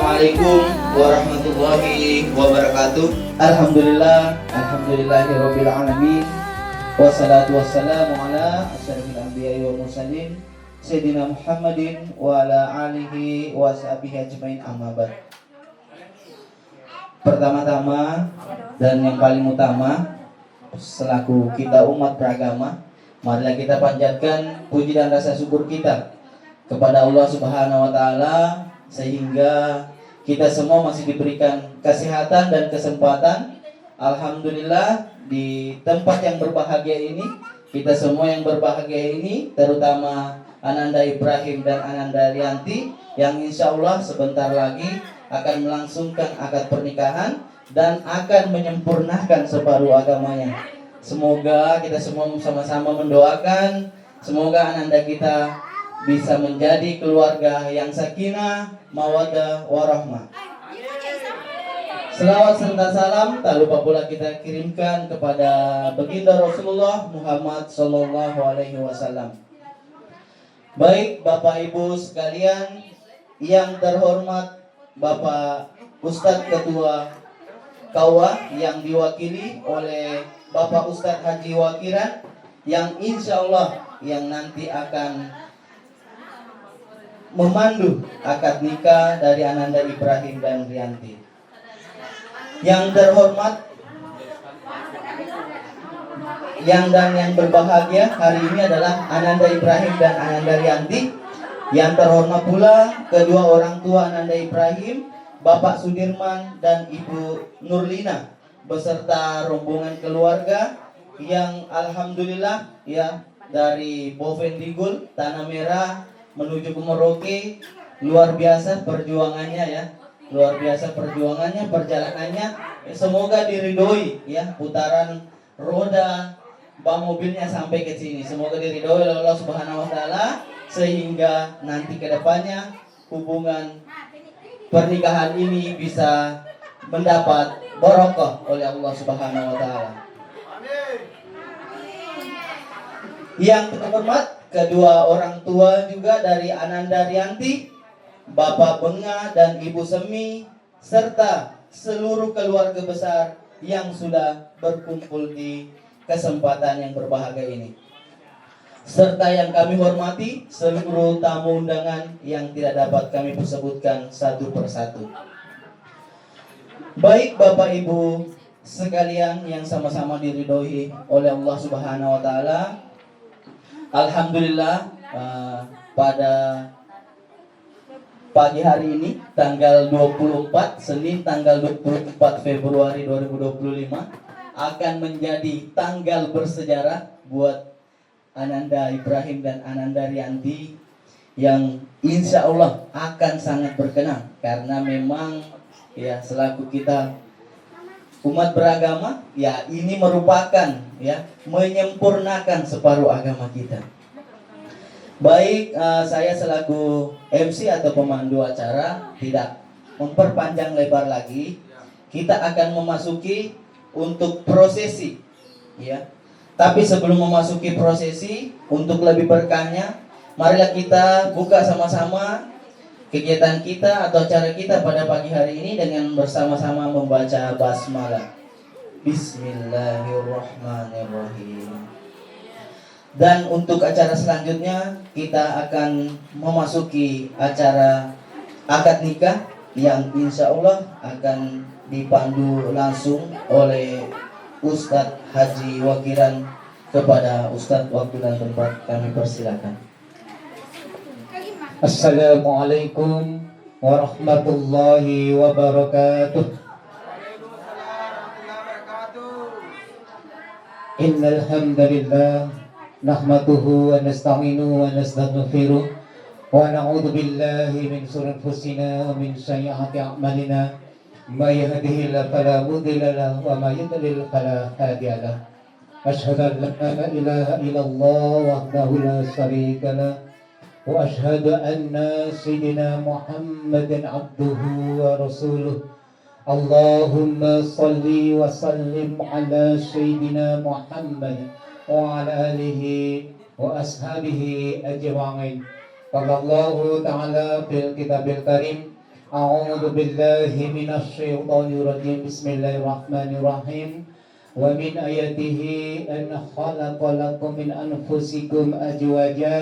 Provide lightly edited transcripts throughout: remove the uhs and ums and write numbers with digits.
Assalamualaikum warahmatullahi wabarakatuh. Alhamdulillahirabbil alamin. Wassalatu wassalamu ala asyrofil anbiya'i wal mursalin Sayyidina Muhammadin wa ala alihi wa sahbihi ajmain, amma ba'd. Pertama-tama dan yang paling utama, selaku kita umat beragama, marilah kita panjatkan puji dan rasa syukur kita kepada Allah Subhanahu wa taala sehingga kita semua masih diberikan kesehatan dan kesempatan. Alhamdulillah, di tempat yang berbahagia ini, kita semua yang berbahagia ini, terutama Ananda Ibrahim dan Ananda Rianti, yang insya Allah sebentar lagi akan melangsungkan akad pernikahan dan akan menyempurnakan separuh agamanya. Semoga kita semua sama-sama mendoakan, semoga Ananda kita bisa menjadi keluarga yang sakinah, mawaddah, warahmah. Selawat serta salam tak lupa pula kita kirimkan kepada baginda Rasulullah Muhammad Sallallahu Alaihi Wasallam. Baik Bapak Ibu sekalian yang terhormat, Bapak Ustadz Ketua KUA yang diwakili oleh Bapak Ustadz Haji Wakiran, yang insya Allah yang nanti akan memandu akad nikah dari Ananda Ibrahim dan Rianti. Yang terhormat yang berbahagia hari ini adalah Ananda Ibrahim dan Ananda Rianti. Yang terhormat pula kedua orang tua Ananda Ibrahim, Bapak Sudirman dan Ibu Nurlina, beserta rombongan keluarga yang alhamdulillah ya dari Bovendigul, Tanah Merah menuju ke Merauke. Luar biasa perjuangannya ya. Luar biasa perjuangannya, perjalanannya. Semoga diridhoi ya, putaran roda bang mobilnya sampai ke sini. Semoga diridhoi oleh Allah Subhanahu wa taala sehingga nanti ke depannya hubungan pernikahan ini bisa mendapat barokah oleh Allah Subhanahu wa taala. Yang terhormat kedua orang tua juga dari Ananda Rianti, Bapak Benga dan Ibu Semi, serta seluruh keluarga besar yang sudah berkumpul di kesempatan yang berbahagia ini. Serta yang kami hormati seluruh tamu undangan yang tidak dapat kami sebutkan satu persatu. Baik Bapak Ibu sekalian yang sama-sama diridhoi oleh Allah Subhanahu wa taala. Alhamdulillah, pada pagi hari ini tanggal 24 Senin tanggal 24 Februari 2025 akan menjadi tanggal bersejarah buat Ananda Ibrahim dan Ananda Rianti yang insya Allah akan sangat berkenan, karena memang ya selaku kita umat beragama ya ini merupakan ya menyempurnakan separuh agama kita. Baik, saya selaku MC atau pemandu acara tidak memperpanjang lebar lagi. Kita akan memasuki untuk prosesi ya. Tapi sebelum memasuki prosesi, untuk lebih berkahnya, marilah kita buka sama-sama kegiatan kita atau acara kita pada pagi hari ini dengan bersama-sama membaca basmalah. Bismillahirrahmanirrahim. Dan untuk acara selanjutnya kita akan memasuki acara akad nikah yang insya Allah akan dipandu langsung oleh Ustadz Haji Wakiran. Kepada Ustadz waktu dan tempat kami persilakan. Assalamualaikum warahmatullahi wabarakatuh. Innal hamdalillah nahmaduhu wa nasta'inuhu wa nastaghfiruh wa na'udzu billahi min shururi anfusina wa min sayyiati a'malina. May yahdihillahu fala mudilla lahu wa may yudlil fala hadiya lahu. Asyhadu an la ilaha illallah wahdahu la syarika lahu wa asyhadu anna sayyidina Muhammadan abduhu wa rasuluh. Allahumma salli wa sallim ala sayyidina Muhammad wa ala alihi wa ashabihi ajma'in. Qala Allah ta'ala fil kitabil karim أعوذ بالله من الشيطان الرجيم بسم الله الرحمن الرحيم ومن آياته أن خلق لكم من أنفسكم أزواجا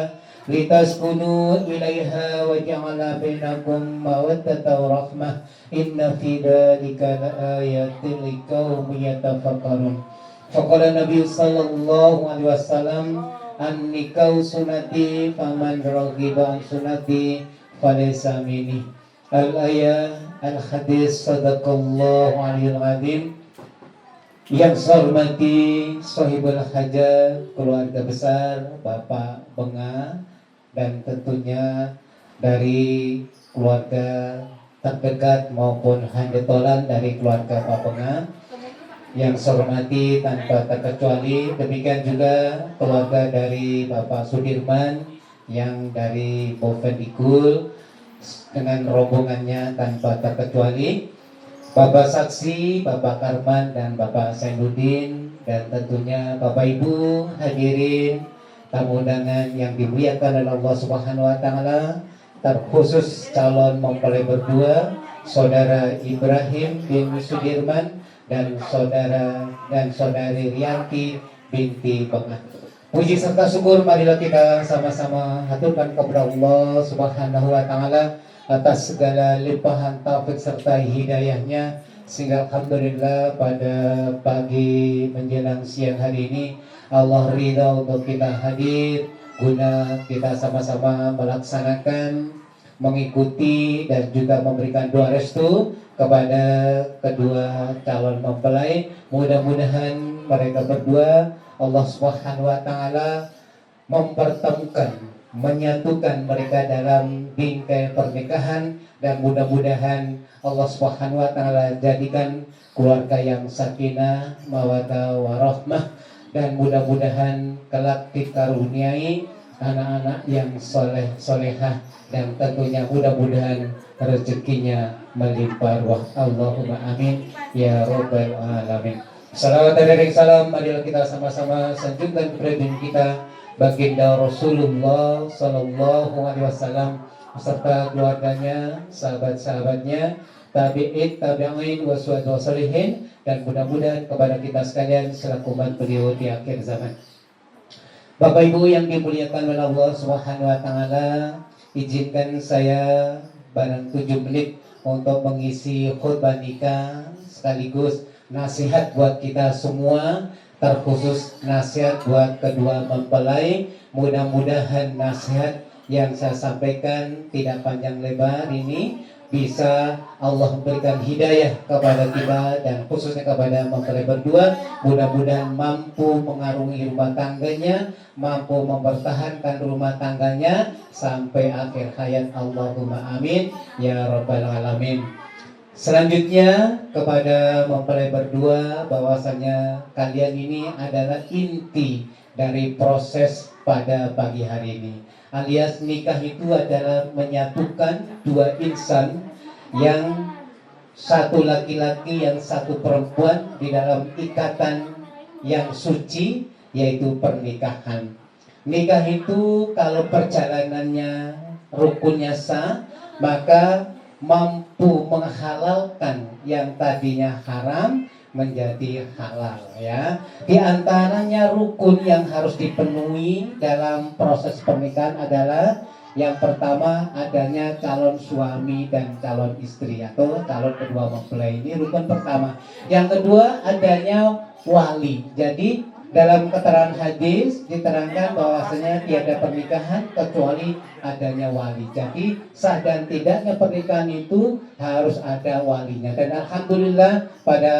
لتسكنوا إليها وجعل بينكم مودة ورحمة إن في ذلك لآيات لقوم يتفكرون. فقال النبي صلى الله عليه وسلم النكاح سنتي فمن رغب عن سنتي فليس مني. Al-ayah al-hadis sadaqallahu aliyul azim. Yang saya hormati sahibul hajat, keluarga besar Bapak Benga, dan tentunya dari keluarga terdekat maupun handetolan dari keluarga Pak Benga. Yang saya hormati tanpa terkecuali, demikian juga keluarga dari Bapak Sudirman yang dari Bovendikul dengan rombongannya tanpa terkecuali, Bapak Saksi, Bapak Karman dan Bapak Zainuddin, dan tentunya Bapak Ibu hadirin tamu undangan yang dimuliakan oleh Allah Subhanahu wa taala, terkhusus calon mempelai berdua Saudara Ibrahim bin Sudirman dan saudara dan saudari Rianti binti Benga. Puji serta syukur marilah kita sama-sama haturkan kepada Allah Subhanahu wa taala atas segala limpahan taufik serta hidayahnya, sehingga alhamdulillah pada pagi menjelang siang hari ini Allah ridha untuk kita hadir guna kita sama-sama melaksanakan, mengikuti dan juga memberikan doa restu kepada kedua calon mempelai. Mudah-mudahan mereka berdua Allah Subhanahu wa taala mempertemukan, menyatukan mereka dalam bingkai pernikahan, dan mudah-mudahan Allah Subhanahu wa taala jadikan keluarga yang sakinah, mawaddah warahmah, dan mudah-mudahan kelak dikaruniai anak-anak yang soleh solehah, dan tentunya mudah-mudahan rezekinya melimpah ruah. Allahumma amin ya rabbal alamin. Salawat dan salam marilah kita sama-sama sanjungkan kepada diri kita baginda Rasulullah Sallallahu Alaihi Wasallam beserta keluarganya, sahabat-sahabatnya, tabi'in, tabi'in, waswadu wasalihin, dan mudah-mudahan kepada kita sekalian selaku umat beliau di akhir zaman. Bapak Ibu yang dimuliakan oleh Allah Subhanahu Wa Taala, izinkan saya barang 7 menit untuk mengisi khutbah nikah sekaligus nasihat buat kita semua, terkhusus nasihat buat kedua mempelai. Mudah-mudahan nasihat yang saya sampaikan tidak panjang lebar ini bisa Allah berikan hidayah kepada kita dan khususnya kepada mempelai berdua. Mudah-mudahan mampu mengarungi rumah tangganya, mampu mempertahankan rumah tangganya sampai akhir hayat. Allahumma amin ya rabbal alamin. Selanjutnya kepada mempelai berdua, bahwasanya kalian ini adalah inti dari proses pada pagi hari ini. Alias nikah itu adalah menyatukan dua insan, yang satu laki-laki yang satu perempuan di dalam ikatan yang suci, yaitu pernikahan. Nikah itu kalau perjalanannya rukunnya sah, maka mampu menghalalkan yang tadinya haram menjadi halal, ya. Di antaranya rukun yang harus dipenuhi dalam proses pernikahan adalah yang pertama adanya calon suami dan calon istri atau calon kedua mempelai, ini rukun pertama. Yang kedua adanya wali. Jadi dalam keterangan hadis diterangkan bahwasanya tiada pernikahan kecuali adanya wali. Jadi sah dan tidaknya pernikahan itu harus ada walinya. Dan alhamdulillah pada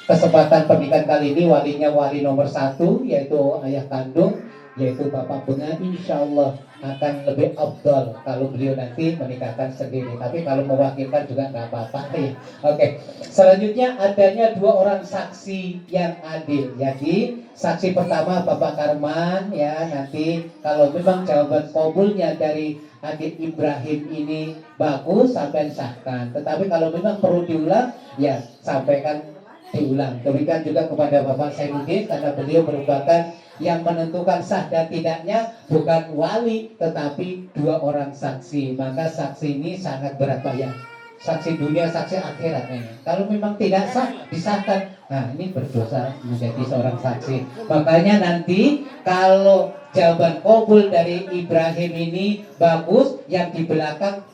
kesempatan pernikahan kali ini walinya wali nomor 1, yaitu ayah kandung, yaitu Bapak Benga. Insya Allah akan lebih afdal kalau beliau nanti menikahkan sendiri, tapi kalau mewakilkan juga nggak apa-apa ya. Oke. Selanjutnya adanya 2 orang saksi yang adil. Jadi saksi pertama Bapak Karman, ya, nanti kalau memang jawaban kabulnya dari adik Ibrahim ini bagus sampai sahkan, tetapi kalau memang perlu diulang ya sampaikan diulang. Demikian juga kepada Bapak Zainuddin karena beliau merupakan yang menentukan sah dan tidaknya bukan wali tetapi dua orang saksi. Maka saksi ini sangat berat bayar. Saksi dunia, saksi akhirat ini. Kalau memang tidak sah, disahkan. Nah, ini berdosa menjadi seorang saksi. Makanya nanti kalau jawaban kabul dari Ibrahim ini bagus, yang di belakang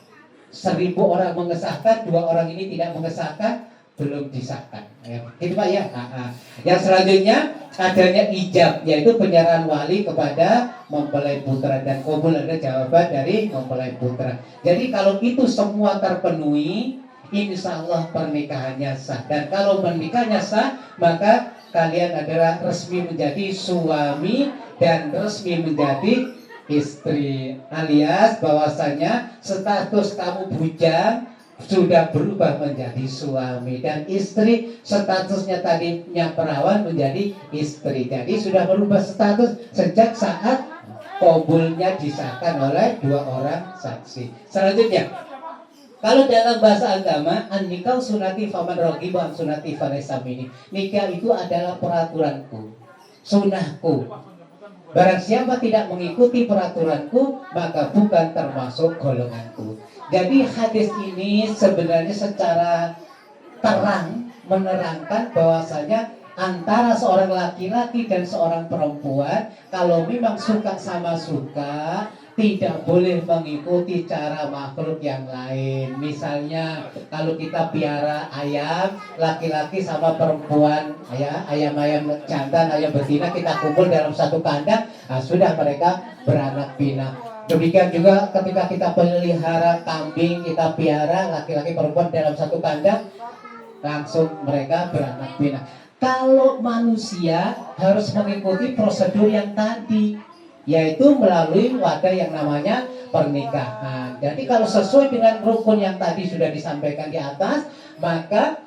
1000 orang mengesahkan, 2 orang ini tidak mengesahkan, belum disahkan. Ya, gitu Pak ya. Yang selanjutnya adanya ijab, yaitu penyerahan wali kepada mempelai putra, dan kabul ada jawaban dari mempelai putra. Jadi kalau itu semua terpenuhi, insya Allah pernikahannya sah. Dan kalau pernikahannya sah, maka kalian adalah resmi menjadi suami dan resmi menjadi istri, alias bahwasanya status kamu bujang sudah berubah menjadi suami, dan istri statusnya tadinya perawan menjadi istri. Jadi sudah berubah status sejak saat kabulnya disahkan oleh 2 orang saksi. Selanjutnya, kalau dalam bahasa agama, an-nikah sunati faman raghiba an sunati falaysa minni. Nikah itu adalah peraturanku, sunahku. Barang siapa tidak mengikuti peraturanku, maka bukan termasuk golonganku. Jadi hadis ini sebenarnya secara terang menerangkan bahwasanya antara seorang laki-laki dan seorang perempuan, kalau memang suka sama suka, tidak boleh mengikuti cara makhluk yang lain. Misalnya kalau kita piara ayam, laki-laki sama perempuan, ya, ayam-ayam jantan, ayam betina, kita kumpul dalam satu kandang, nah, sudah mereka beranak pinak. Demikian juga ketika kita pelihara kambing, kita piara laki-laki perempuan dalam satu kandang, langsung mereka beranak pinak. Kalau manusia harus mengikuti prosedur yang tadi, yaitu melalui wadah yang namanya pernikahan. Jadi kalau sesuai dengan rukun yang tadi sudah disampaikan di atas, maka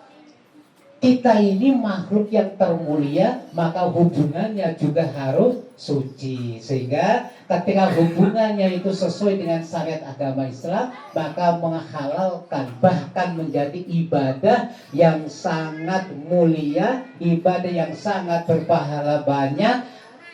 kita ini makhluk yang termulia, maka hubungannya juga harus suci. Sehingga ketika hubungannya itu sesuai dengan syariat agama Islam, maka menghalalkan, bahkan menjadi ibadah yang sangat mulia, ibadah yang sangat berpahala banyak,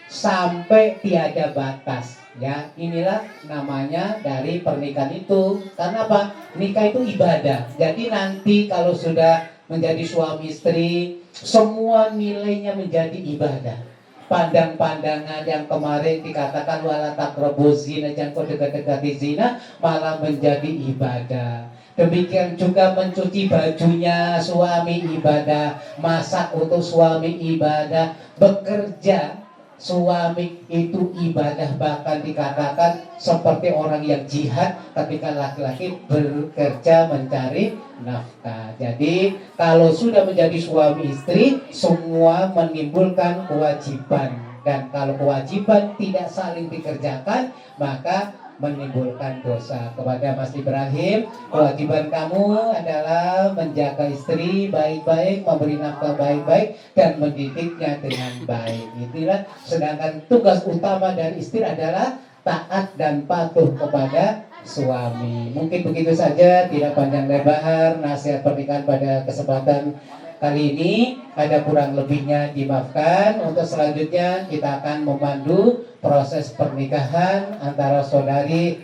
sampai tiada batas. Ya, inilah namanya dari pernikahan itu. Karena apa? Nikah itu ibadah. Jadi nanti kalau sudah menjadi suami istri, semua nilainya menjadi ibadah. Pandang-pandangan yang kemarin dikatakan wala taqrabu zina, jangan kau dekat-dekati zina, malah menjadi ibadah. Demikian juga mencuci bajunya suami ibadah, masak untuk suami ibadah, bekerja suami itu ibadah, bahkan dikatakan seperti orang yang jihad ketika laki-laki bekerja mencari nafkah. Jadi kalau sudah menjadi suami istri, semua menimbulkan kewajiban, dan kalau kewajiban tidak saling dikerjakan, maka menimbulkan dosa. Kepada Mas Ibrahim, kewajiban kamu adalah menjaga istri baik-baik, memberi nafkah baik-baik, dan mendidiknya dengan baik. Itulah. Sedangkan tugas utama dari istri adalah taat dan patuh kepada suami. Mungkin begitu saja, tidak panjang lebar nasihat pernikahan pada kesempatan kali ini. Ada kurang lebihnya dimaafkan. Untuk selanjutnya kita akan memandu proses pernikahan antara saudari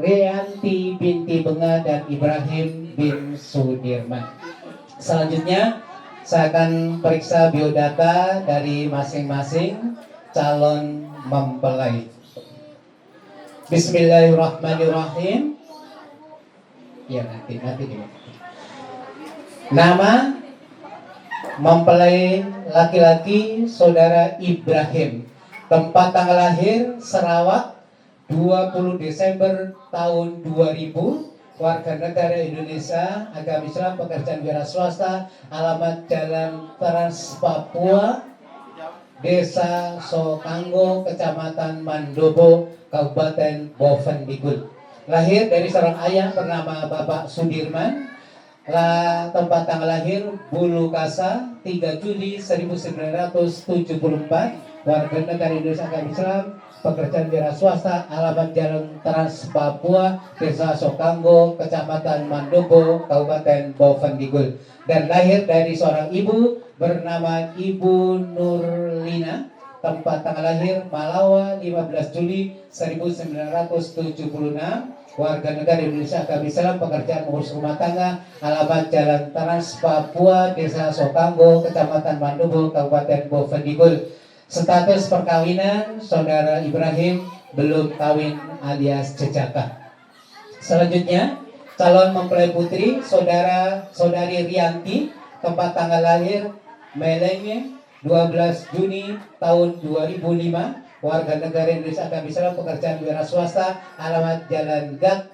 Rianti binti Benga dan Ibrahim bin Sudirman. Selanjutnya saya akan periksa biodata dari masing-masing calon mempelai. Bismillahirrahmanirrahim. Ya, nanti dulu. Nama mempelai laki-laki saudara Ibrahim. Tempat tanggal lahir Sarawak 20 Desember tahun 2000. Warga negara Indonesia, agama Islam, pekerjaan wira swasta, alamat Jalan Trans Papua, Desa Sokanggo, Kecamatan Mandobo, Kabupaten Bovendigul. Lahir dari seorang ayah bernama Bapak Sudirman. Tempat tanggal lahir Bulukasa 3 Juli 1974. Warga negara Indonesia agama Islam, pekerjaan wira swasta, alamat Jalan Trans Papua, Desa Sokanggo, Kecamatan Mandobo, Kabupaten Bovendigul. Dan lahir dari seorang ibu bernama Ibu Nurlina tempat tanggal lahir Malawa 15 Juli 1976, warga negara Indonesia, agama Islam, pekerjaan mengurus rumah tangga, alamat Jalan Trans Papua, Desa Sokambo, Kecamatan Mandubo, Kabupaten Bovendigul. Status perkawinan saudara Ibrahim belum kawin alias jejaka. Selanjutnya, calon mempelai putri saudari Rianti, tempat tanggal lahir Melenge 12 Juni tahun 2005, warga negara Indonesia, agama Islam, pekerjaan wira swasta, alamat Jalan Gak,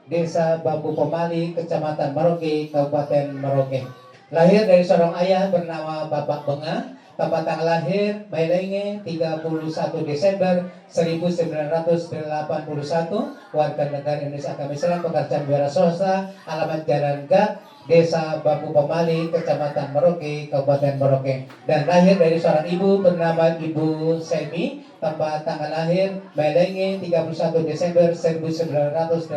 Desa Bambu Pemali, Kecamatan Merauke, Kabupaten Merauke. Lahir dari seorang ayah bernama Bapak Benga, tempat tanggal lahir Melenge 31 Desember 1981, warga negara Indonesia, agama Islam, pekerjaan wira swasta, alamat Jalan Gak, Desa Bambu Pemali, Kecamatan Merauke, Kabupaten Merauke. Dan lahir dari seorang ibu bernama Ibu Semi, tempat tanggal lahir Melenge 31 Desember 1984,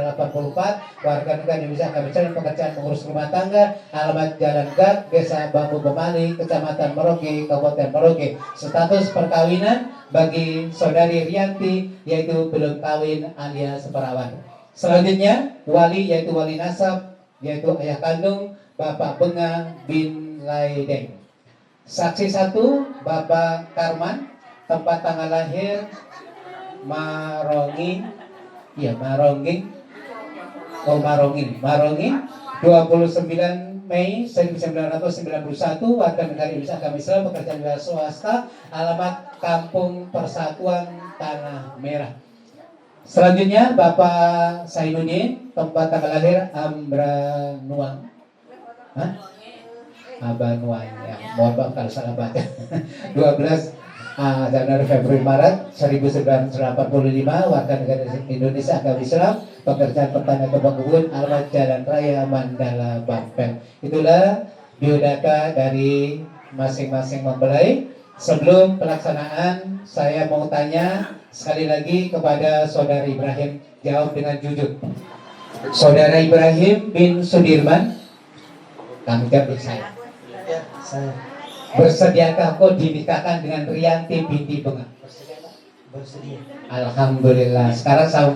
warga negara Indonesia, agama Islam, pekerjaan mengurus rumah tangga, alamat Jalan Gak, Desa Bambu Pemali, Kecamatan Merauke, Kabupaten Merauke. Status perkawinan bagi saudari Rianti yaitu belum kawin alias perawan. Selanjutnya, wali yaitu wali nasab yaitu ayah kandung Bapak Benga bin Laideng. Saksi 1 Bapak Karman, tempat tanggal lahir Maronging 29 Mei 1991, warga negara Indonesia, agama Islam, pekerjaan wira swasta, alamat Kampung Persatuan Tanah Merah. Selanjutnya Bapak Sainuddin, tempat tanggal lahir Ambranuang, Abanuang, ya, mohon maaf kalau salah baca. 12 Januari Februari Maret 1985, warga negara Indonesia, agama Islam, pekerjaan pertanian kebun kebun, alamat Jalan Raya Mandala Bampel. Itulah biodata dari masing-masing mempelai. Sebelum pelaksanaan, saya mau tanya sekali lagi kepada saudara Ibrahim, jawab dengan jujur. Saudara Ibrahim bin Sudirman, kami jawab saya. Ya, saya Bersediakah kau dinikahkan dengan Rianti binti Benga? bersedia. Alhamdulillah. Sekarang saya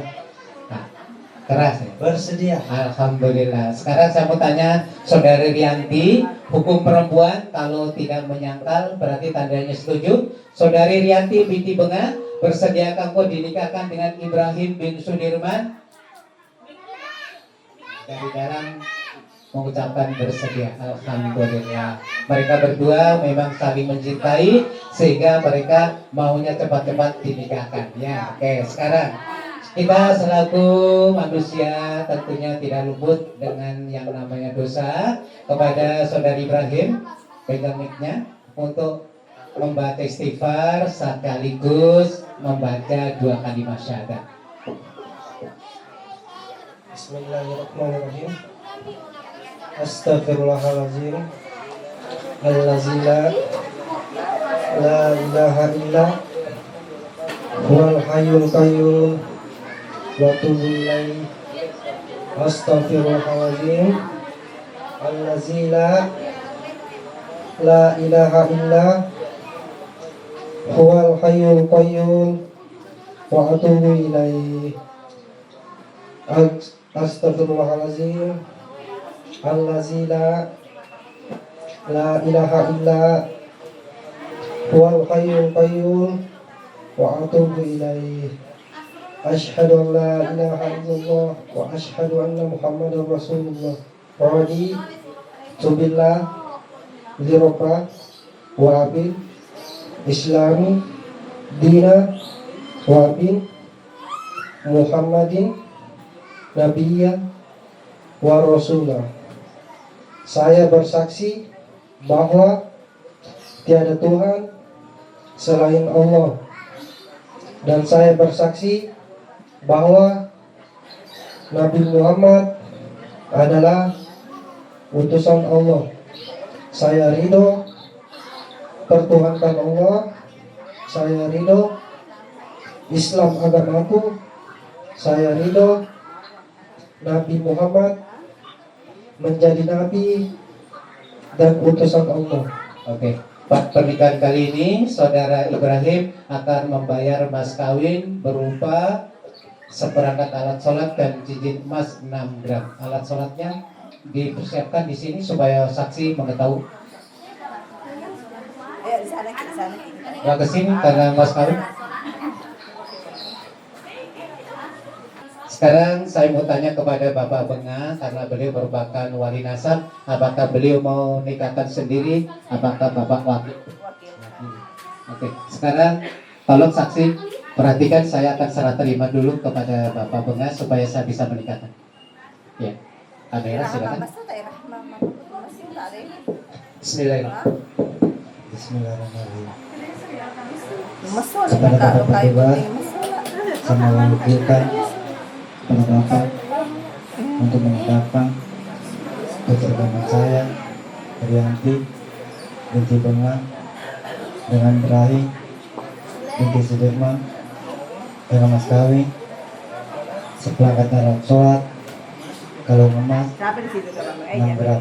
keras ya? Bersedia. Alhamdulillah. Sekarang saya mau tanya saudari Rianti, hukum perempuan kalau tidak menyangkal berarti tandanya setuju. Saudari Rianti binti Benga, bersediakah kau dinikahkan dengan Ibrahim bin Sudirman? Dari dalam mengucapkan bersedia. Alhamdulillah. Mereka berdua memang saling mencintai sehingga mereka maunya cepat-cepat dinikahkan. Ya, oke. Sekarang kita selaku manusia tentunya tidak luput dengan yang namanya dosa. Kepada saudari Ibrahim, pegang mic-nya untuk membaca istighfar sekaligus membaca 2 kalimat syahadat. Bismillahirrahmanirrahim. Astaghfirullahaladzim. Allazi la ilaha illa huwal hayyul qayyum wa atubu ilaihi. Astaghfirullahaladzim. Allazi la ilaha illa huwal hayyul qayyum wa atubu ilaihi. Astaghfirullahaladzim. Allazi la ilaha illa huwal hayyul qayyum wa atubu ilaihi. Asyhadu an la ilaha illallah wa asyhadu anna Muhammadar Rasulullah. Radi tubillah zirqa wa bil islami dina wa bin Muhammadin nabiyya wa rasulah. Saya bersaksi bahwa tiada Tuhan selain Allah, dan saya bersaksi bahwa Nabi Muhammad adalah utusan Allah. Saya ridho pertuhankan Allah, saya ridho Islam agamaku, saya ridho Nabi Muhammad menjadi nabi dan utusan Allah. Oke. Pernikahan kali ini saudara Ibrahim akan membayar mas kawin berupa seperangkat alat sholat dan cincin emas 6 gram. Alat sholatnya dipersiapkan di sini supaya saksi mengetahui. Nggak kesini karena mas kawin. Sekarang saya mau tanya kepada Bapak Benga, karena beliau merupakan wali nasab, apakah beliau mau nikahkan sendiri, apakah Bapak wakil? Oke, sekarang tolong saksi perhatikan, saya akan serah terima dulu kepada Bapak Benga supaya saya bisa menikahkan. Ya, kamera silakan. Bismillahirrahmanirrahim. Bismillahirrahmanirrahim. Kepada Bapak Petugas, saya mewakilkan kepada Bapak untuk menetapkan perjodohan saya Rianti binti Benga dengan Ibrahim binti Sudirman dengan mas kawin seperangkat alat sholat kalung emas 6 gram.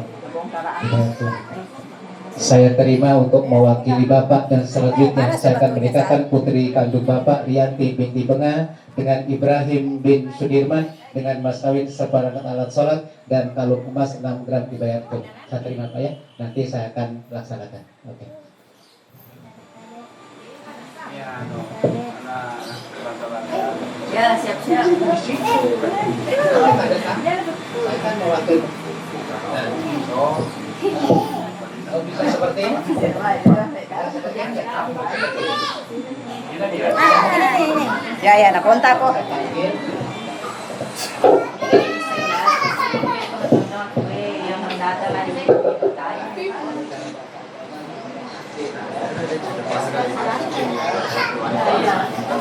Saya terima untuk mewakili Bapak dan selanjutnya saya akan menikahkan putri kandung Bapak Rianti binti Benga dengan Ibrahim bin Sudirman dengan mas kawin seperangkat alat sholat dan kalung emas 6 gram dibayar tunai. Saya terima Pak ya, nanti saya akan laksanakan. Oke. Ya, siap-siap. Saya akan mewakili. Kalau bisa seperti ini. Ya, napunta ko.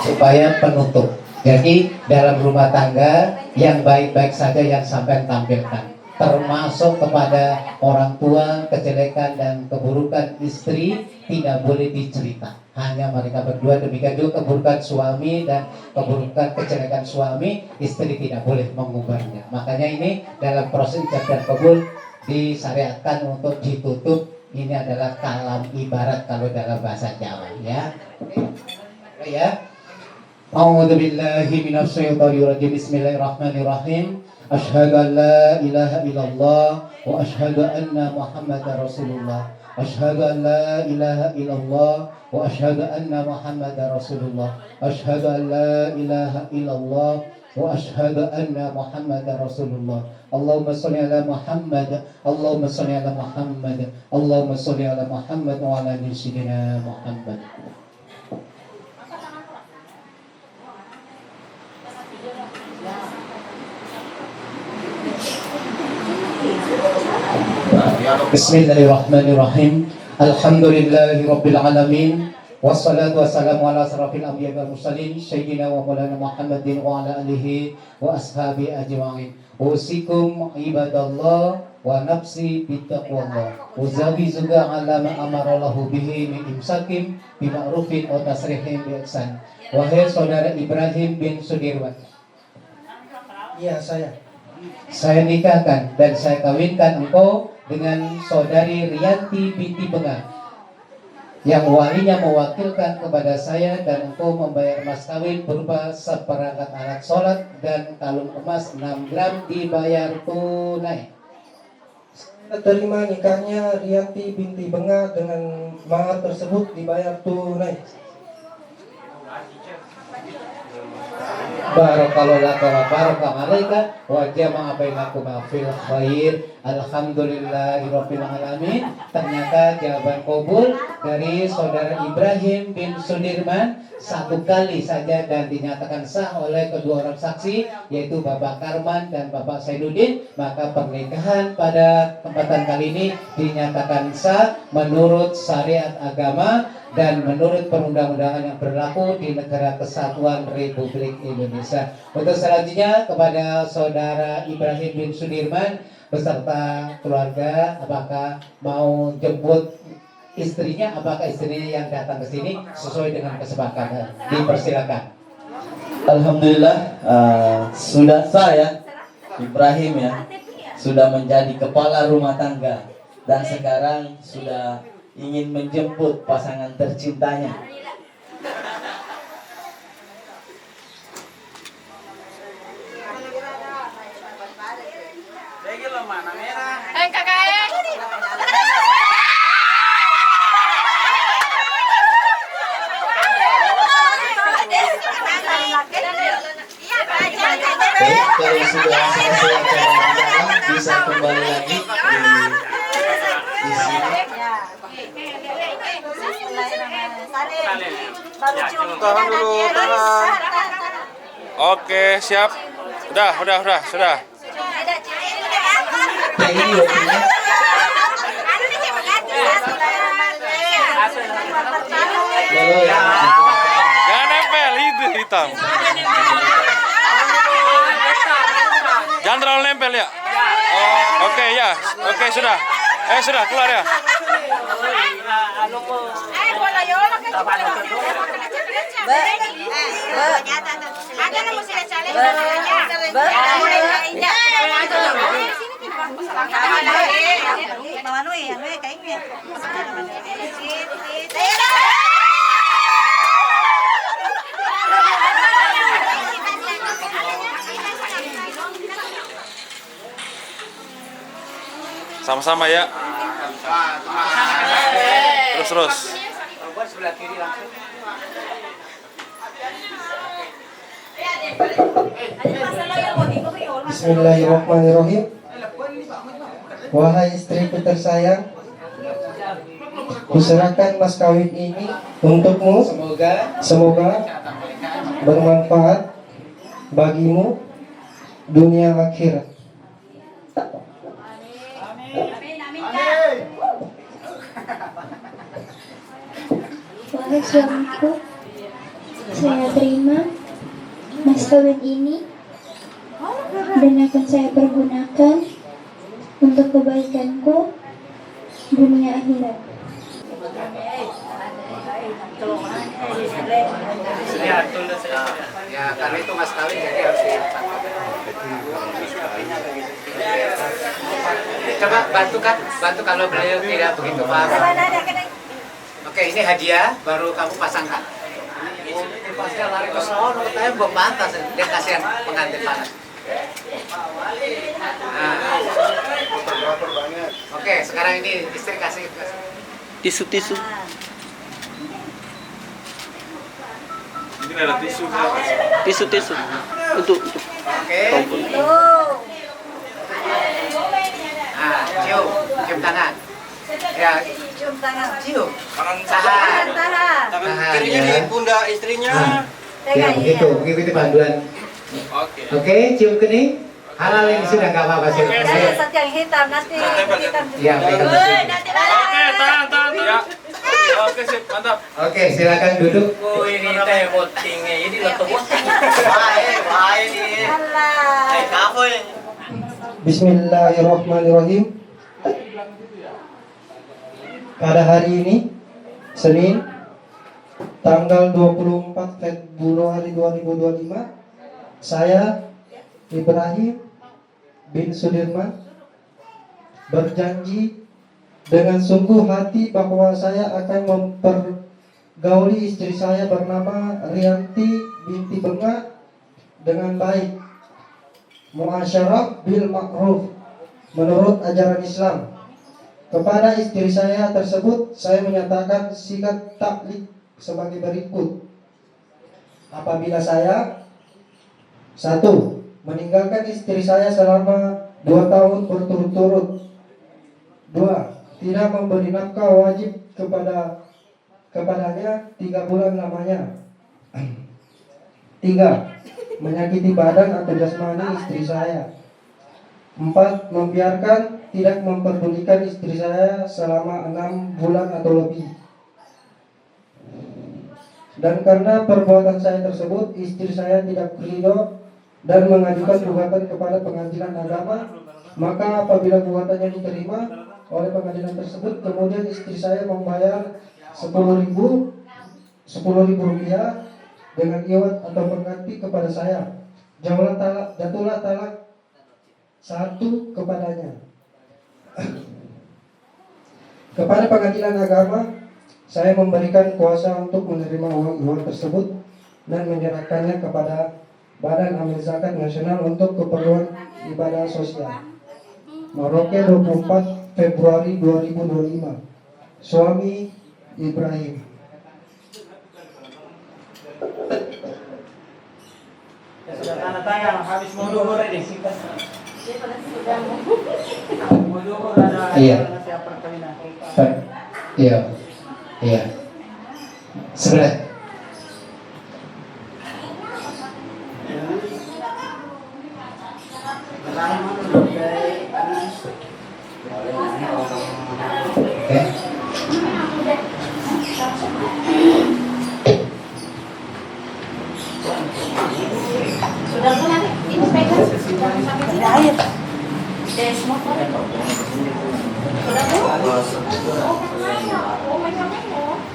Supaya penutup. Jadi dalam rumah tangga yang baik-baik saja yang sampai tampilkan, termasuk kepada orang tua, kejelekan dan keburukan istri tidak boleh dicerita. Hanya mereka berdua, demikian juga keburukan suami dan keburukan kejelekan suami, istri tidak boleh mengubahnya. Makanya ini dalam proses ijab dan kabul disyariatkan untuk ditutup. Ini adalah kalam ibarat kalau dalam bahasa Jawa ya. Ya. A'udzu billahi minasyaitonir rajim. Bismillahirrahmanirrahim. Asyhadu an la ilaha illallah wa asyhadu anna Muhammadar Rasulullah. Asyhadu an la ilaha illallah wa asyhadu anna Muhammadar Rasulullah. Asyhadu an la ilaha illallah wa asyhadu anna Muhammadar Rasulullah. Allahumma shalli ala Muhammad. Allahumma shalli ala Muhammad. Allahumma shalli ala Muhammad wa ala ali sayyidina Muhammad. Bismillahirrahmanirrahim. Alhamdulillahi rabbil alamin. Wassalatu wassalamu ala asrafil anbiya'i wal mursalin sayyidina wa maulana Muhammadin wa ala alihi wa ashabi ajma'in. Usikum ibadallah wa nafsi bittaqwallah. Uzawi juga ala ma amarallahu bihi min imsakim bima'rufin wa tasrihim bi ihsan. Wahai saudara Ibrahim bin Sudirman. Iya, Saya nikahkan dan saya kawinkan engkau dengan saudari Rianti binti Benga yang walinya mewakilkan kepada saya, dan engkau membayar mas kawin berupa seperangkat alat sholat dan kalung emas 6 gram dibayar tunai. Saya terima nikahnya Rianti binti Benga dengan mahar tersebut dibayar tunai. Barakallahu laka wa baraka alaika wa jama'a bainakum fil khair. Alhamdulillahirabbil alamin. Ternyata jawaban kabul dari saudara Ibrahim bin Sudirman satu kali saja dan dinyatakan sah oleh kedua orang saksi, yaitu Bapak Karman dan Bapak Saiduddin. Maka pernikahan pada kesempatan kali ini dinyatakan sah menurut syariat agama dan menurut perundang-undangan yang berlaku di Negara Kesatuan Republik Indonesia. Untuk selanjutnya kepada saudara Ibrahim bin Sudirman beserta keluarga, apakah mau jemput istrinya, apakah istrinya yang datang ke sini sesuai dengan kesepakatan? Dipersilakan. Alhamdulillah, sudah saya Ibrahim ya sudah menjadi kepala rumah tangga dan sekarang sudah ingin menjemput pasangan tercintanya. Baik, kalau sudah selesai acara undangan bisa kembali lagi di sini. Tahan dulu, tahan. Oke, siap. Sudah. Nah, ini waktunya. Lalu yang Jangan nempel itu hitam. Jangan terlalu nempel ya. Oke ya. Oke sudah. Sudah keluar ya. Sama-sama ya. Terus. Bismillahirrahmanirrahim. Wahai istriku tersayang, kuserahkan mas kawin ini untukmu. Semoga bermanfaat bagimu dunia akhirat. Wahai suamiku, saya terima mas kawin ini dan akan saya pergunakan untuk kebaikanku dunia akhirat. Ya, karena itu mas kawin jadi harus coba bantu kalau beliau tidak begitu paham. Oke, ini hadiah baru kamu pasangkan. Pasnya lari ke sono, katanya belum pantas, dia kasihan pengantin panas. Nah. Oke, sekarang ini istri kasih Tisu. Ini ada tisu. Tisu. Untuk. Oke. Nah, cium tangan. Ya, Cium tangan. cium. Tahan. Tangan Tahan, kirinya ya. di pundak istrinya. Ya, begitu panduan. Oke, cium kening. Halal ini sudah nggak apa-apa sih. Jangan satu yang hitam nanti hitam. Ya, baik. Tahan. Ya. Oke, sip, mantap. Oke, silakan duduk. ini teh votingnya, ini lo voting. Allah. Bismillahirrahmanirrahim. Pada hari ini, Senin, tanggal 24 Februari 2025, saya, Ibrahim bin Sudirman, berjanji dengan sungguh hati bahwa saya akan mempergauli istri saya bernama Rianti binti Benga dengan baik, muasyarah bil ma'ruf menurut ajaran Islam. Kepada istri saya tersebut saya menyatakan sikap taklid sebagai berikut. Apabila saya 1. meninggalkan istri saya selama 2 tahun berturut-turut. 2. tidak memberi nafkah wajib kepadanya 3 bulan lamanya. 3. menyakiti badan atau jasmani istri saya. 4. membiarkan tidak memperdulikan istri saya selama 6 bulan atau lebih. Dan karena perbuatan saya tersebut, istri saya tidak ridho dan mengajukan gugatan kepada pengadilan agama, maka apabila gugatannya diterima oleh pengadilan tersebut, kemudian istri saya membayar 10.000 rupiah dengan iwat atau pengganti kepada saya. Jatuhlah talak 1 kepadanya. Kepada pengadilan agama, saya memberikan kuasa untuk menerima uang tersebut dan menyerahkannya kepada Badan Amil Zakat Nasional untuk keperluan ibadah sosial. Merauke 24 Februari 2025. Suami Ibrahim. Sudah tanda tangan, habis mau duhur ini. Mau duhur ada Iya. siap perkawinan. Iya. Iya. Sebelah. Oke.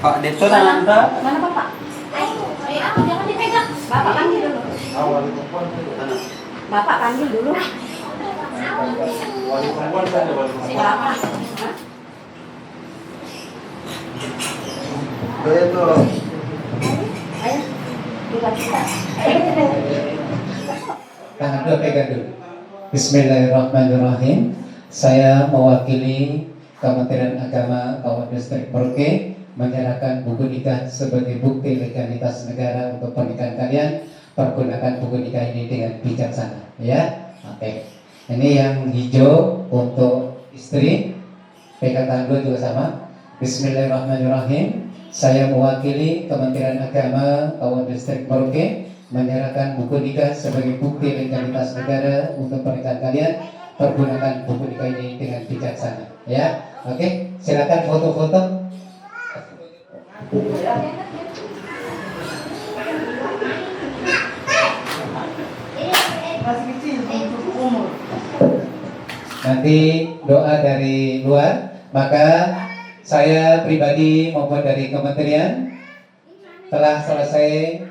Pak Deto nanti. Mana Bapak? Jangan dipegang. Bapak panggil dulu. Bapak panggil dulu. Siapa? Ayo. Tangan dulu, pegang dulu. Bismillahirrahmanirrahim. Saya mewakili Kementerian Agama Kabupaten Distrik Merauke menyerahkan buku nikah sebagai bukti legalitas negara untuk pernikahan kalian. Pergunakan buku nikah ini dengan bijaksana, ya. Oke. Ini yang hijau untuk istri. Pegang tangan dua juga sama. Bismillahirrahmanirrahim. Saya mewakili Kementerian Agama Kabupaten Distrik Merauke menyerahkan buku nikah sebagai bukti legalitas negara untuk pernikahan kalian. Pergunakan buku nikah ini dengan bijaksana, ya. Oke, silakan foto-foto. Nanti doa dari luar, maka saya pribadi maupun dari kementerian telah selesai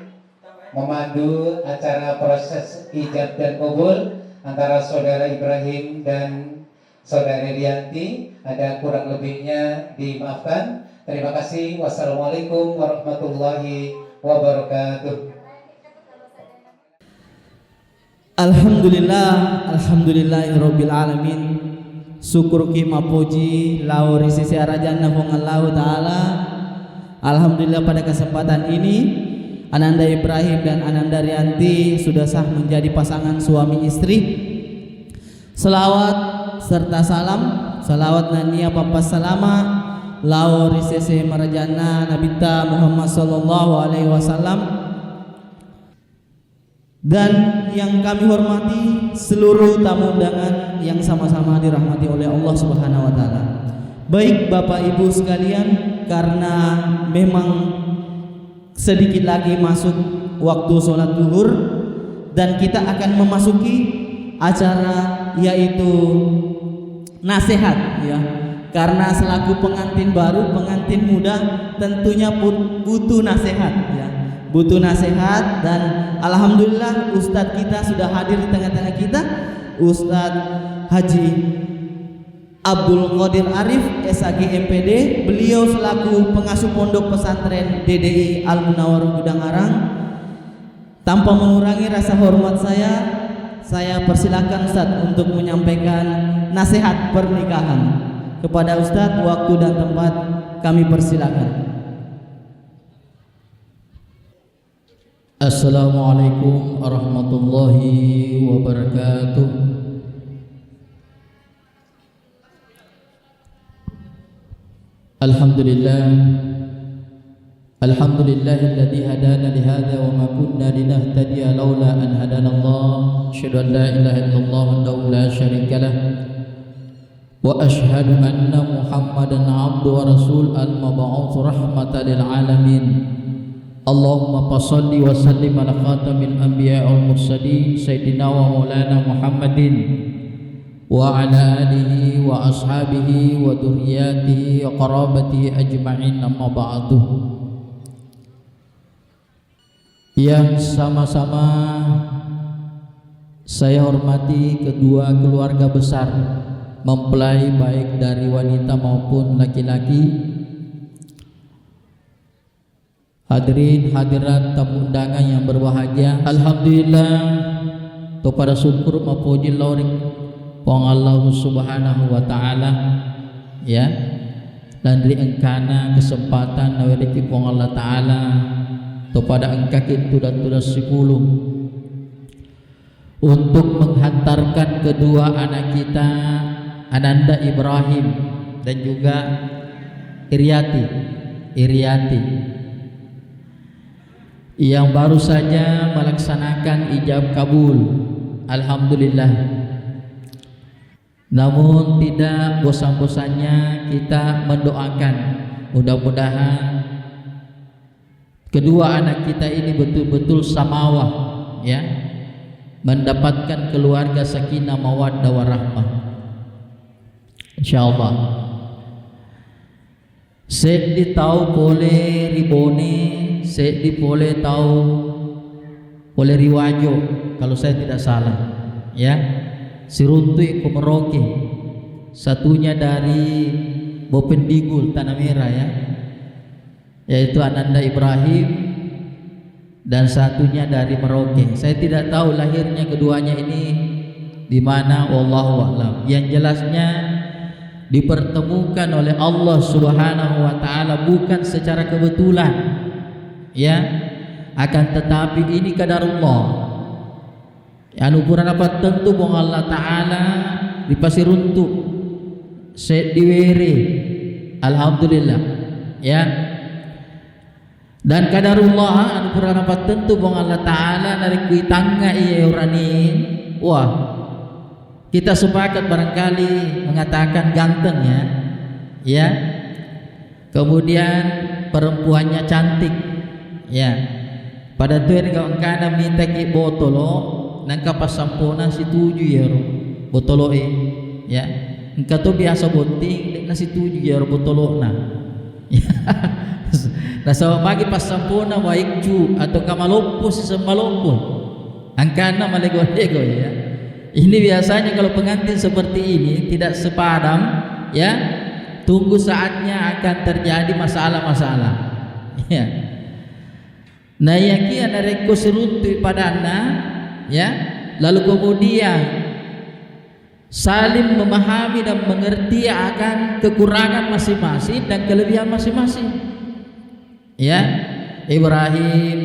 memandu acara proses ijab dan kabul antara saudara Ibrahim dan saudari Rianti. Ada kurang lebihnya dimaafkan. Terima kasih. Wassalamualaikum warahmatullahi wabarakatuh. Alhamdulillahirabbil alamin. Syukur ki mapuji lauri sisi arajanna hong Allah taala. Alhamdulillah pada kesempatan ini Ananda Ibrahim dan Ananda Rianti sudah sah menjadi pasangan suami istri. Selawat serta salam, salawat nania papas salama lauri sisi marajana nabita Muhammad sallallahu alaihi wasallam. Dan yang kami hormati seluruh tamu undangan yang sama-sama dirahmati oleh Allah Subhanahu wa taala. Baik Bapak Ibu sekalian, karena memang sedikit lagi masuk waktu sholat zuhur dan kita akan memasuki acara yaitu nasihat, ya. Karena selaku pengantin baru, pengantin muda tentunya butuh nasihat, ya. Butuh nasihat, dan alhamdulillah Ustadz kita sudah hadir di tengah-tengah kita, Ustadz Haji Abdul Qadir Arif SAG MPD. Beliau selaku pengasuh pondok pesantren DDI Al Munawwarah Gudang Arang. Tanpa mengurangi rasa hormat saya persilakan Ustadz untuk menyampaikan nasihat pernikahan. Kepada Ustadz, waktu dan tempat kami persilakan. Assalamualaikum warahmatullahi wabarakatuh. Alhamdulillahilladzi hadana lihadza wa ma kunna linahtadiya laula an hadana Allah. Asyhadu an la ilaha illallah wahdahu la syarika lah wa asyhadu anna Muhammadan 'abduhu wa rasul al-mab'uts rahmatan lil alamin. Allahumma salli wa sallim ala khatamil anbiya wal mursalin sayyidina wa maulana Muhammadin wa ala alihi wa ashabihi wa dhurriyyatihi wa qarabatihi ajma'in, amma ba'du. Yang sama-sama saya hormati kedua keluarga besar mempelai baik dari wanita maupun laki-laki, hadirin hadirat tamu undangan yang berbahagia. Alhamdulillah kepada syukur mapuji laurik pong Allah subhanahu wa ta'ala, ya, dan dari engkana kesempatan nawiriki pong Allah ta'ala kepada engkau itu dan tudas 10 untuk menghantarkan kedua anak kita, Ananda Ibrahim dan juga Iriati yang baru saja melaksanakan ijab kabul. Alhamdulillah. Namun tidak bosan-bosannya kita mendoakan mudah-mudahan kedua anak kita ini betul-betul samawah, ya, mendapatkan keluarga sakinah mawaddah warahmah insyaallah. Sedi tahu boleh ribone, sedi boleh tahu boleh riwajo kalau saya tidak salah, ya, Siruntui Komeroke, satunya dari Bopendigul Tanah Merah, ya, yaitu Ananda Ibrahim, dan satunya dari Merauke. Saya tidak tahu lahirnya keduanya ini di mana, wallahu a'lam. Yang jelasnya dipertemukan oleh Allah Subhanahu wa taala bukan secara kebetulan, ya, akan tetapi ini qadarullah. Anugerah dapat tentu bong Allah taala di pasir untuk diwere, alhamdulillah, ya. Dan qadarullah anugerah dapat tentu bong Allah taala dari kuitanga iya urani. Wah, kita sepakat barangkali mengatakan ganteng, ya. Kemudian perempuannya cantik, ya. Pada tuan kau engkana minta ki botolo nangka pas sampona si tuju ya botolo, ya. Engkau tu biasa bonting nasi tuju ya botolo na. Nah sama pagi pas sampona waikju atau kamalompo si semalompo angkana malego-lego, ya. Ini biasanya kalau pengantin seperti ini tidak sepadam, ya, tunggu saatnya akan terjadi masalah-masalah, ya. Nah yakin ada reko seruntu padana, ya, lalu kemudian saling memahami dan mengerti akan kekurangan masing-masing dan kelebihan masing-masing, ya. Ibrahim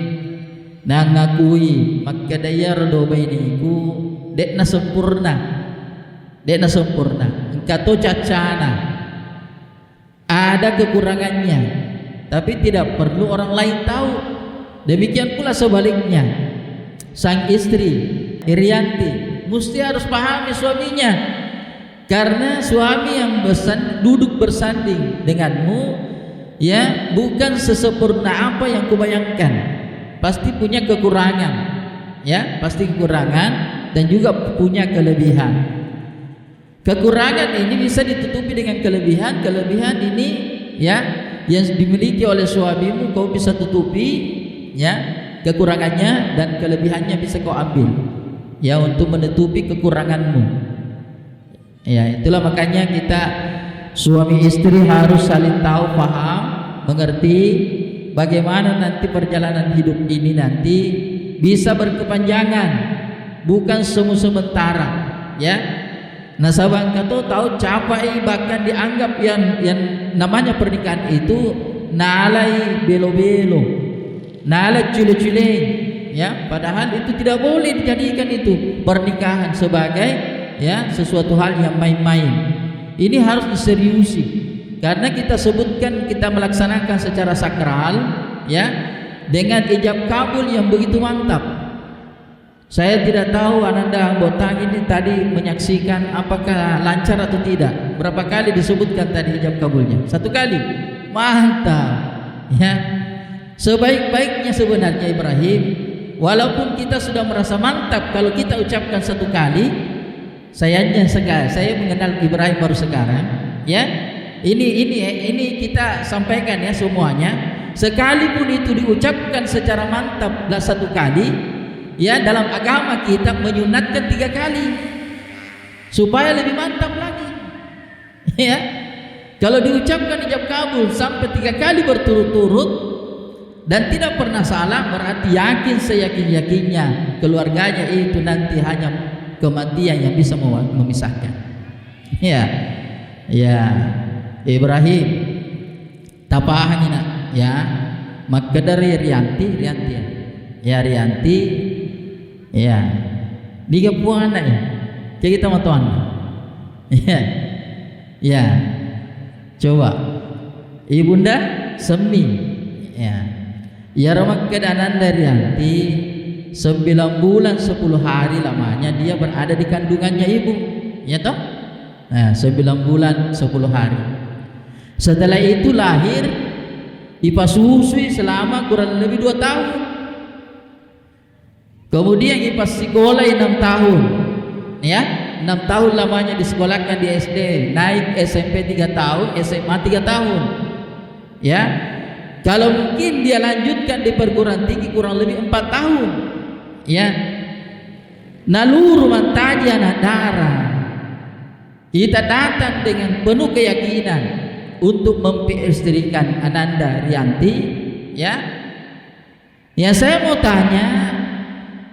nangakui makadayar do bainiku dekna sempurna, engkau to cacana, ada kekurangannya tapi tidak perlu orang lain tahu. Demikian pula sebaliknya, sang istri Irianti mesti harus pahami suaminya, karena suami yang duduk bersanding denganmu, ya, bukan sesempurna apa yang kubayangkan, pasti punya kekurangan, ya, pasti kekurangan dan juga punya kelebihan. Kekurangan ini bisa ditutupi dengan kelebihan. Kelebihan ini, ya, yang dimiliki oleh suamimu kau bisa tutupi, ya, kekurangannya, dan kelebihannya bisa kau ambil, ya, untuk menutupi kekuranganmu. Ya, itulah makanya kita suami istri harus saling tahu, paham, mengerti bagaimana nanti perjalanan hidup ini nanti bisa berkepanjangan, bukan sementara, ya. Nah sahabat kata tahu capai bahkan dianggap yang namanya pernikahan itu nalai belo-belo, nalai cule-cule, ya, padahal itu tidak boleh dijadikan itu pernikahan sebagai, ya, sesuatu hal yang main-main. Ini harus diseriusi, karena kita sebutkan kita melaksanakan secara sakral, ya, dengan ijab kabul yang begitu mantap. Saya tidak tahu Ananda anggota ini tadi menyaksikan apakah lancar atau tidak. Berapa kali disebutkan tadi ijab kabulnya? 1 kali. Mantap, ya. Sebaik-baiknya sebenarnya Ibrahim, walaupun kita sudah merasa mantap kalau kita ucapkan 1 kali. Sayangnya saya mengenal Ibrahim baru sekarang, ya. Ini kita sampaikan, ya, semuanya. Sekalipun itu diucapkan secara mantap 1 kali, ya, dalam agama kita menyunatkan 3 kali supaya lebih mantap lagi. Ya, kalau diucapkan ijab kabul sampai 3 kali berturut-turut dan tidak pernah salah, berarti yakin seyakin-yakinnya keluarganya itu nanti hanya kematian yang bisa memisahkan. Ya, ya, Ibrahim tapahan nak, ya, maka dari Rianti, ya Rianti, ya, 3 buah anak ya, kayak kita mau tuan, ya, ya, coba, ibunda Semi, ya Ramak keadaan dari Rianti 9 bulan 10 hari lamanya dia berada di kandungannya ibu, ya toh? Nah, 9 bulan 10 hari. Setelah itu lahir Ipa susui selama kurang lebih 2 tahun. Kemudian Ipa sekolah 6 tahun, ya 6 tahun lamanya disekolahkan di SD, naik SMP 3 tahun, SMA 3 tahun, ya. Kalau mungkin dia lanjutkan di perguruan tinggi kurang lebih 4 tahun, ya. Naluru mantaji anak darah. Kita datang dengan penuh keyakinan untuk mempersterikan Ananda Rianti, ya. Ya, saya mau tanya,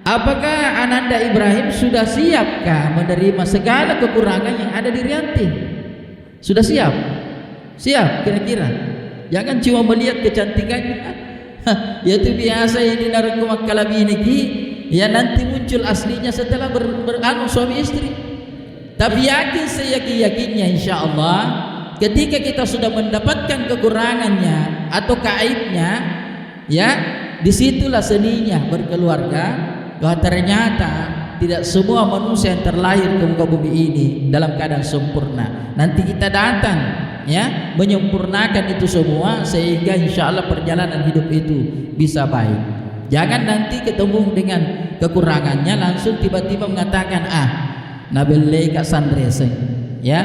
apakah Ananda Ibrahim sudah siapkah menerima segala kekurangan yang ada di Rianti? Sudah siap? Siap kira-kira? Jangan cuma melihat kecantikannya. Ya itu biasa ini narkoba kalabiniki, ya nanti muncul aslinya setelah beranu suami istri. Tapi yakin seyakin-yakinnya insya Allah ketika kita sudah mendapatkan kekurangannya atau kaibnya, ya disitulah seninya berkeluarga. Bahwa ternyata tidak semua manusia yang terlahir ke muka bumi ini dalam keadaan sempurna. Nanti kita datang, ya menyempurnakan itu semua sehingga insya Allah perjalanan hidup itu bisa baik. Jangan nanti ketemu dengan kekurangannya langsung tiba-tiba mengatakan nabelle ka sandrese, ya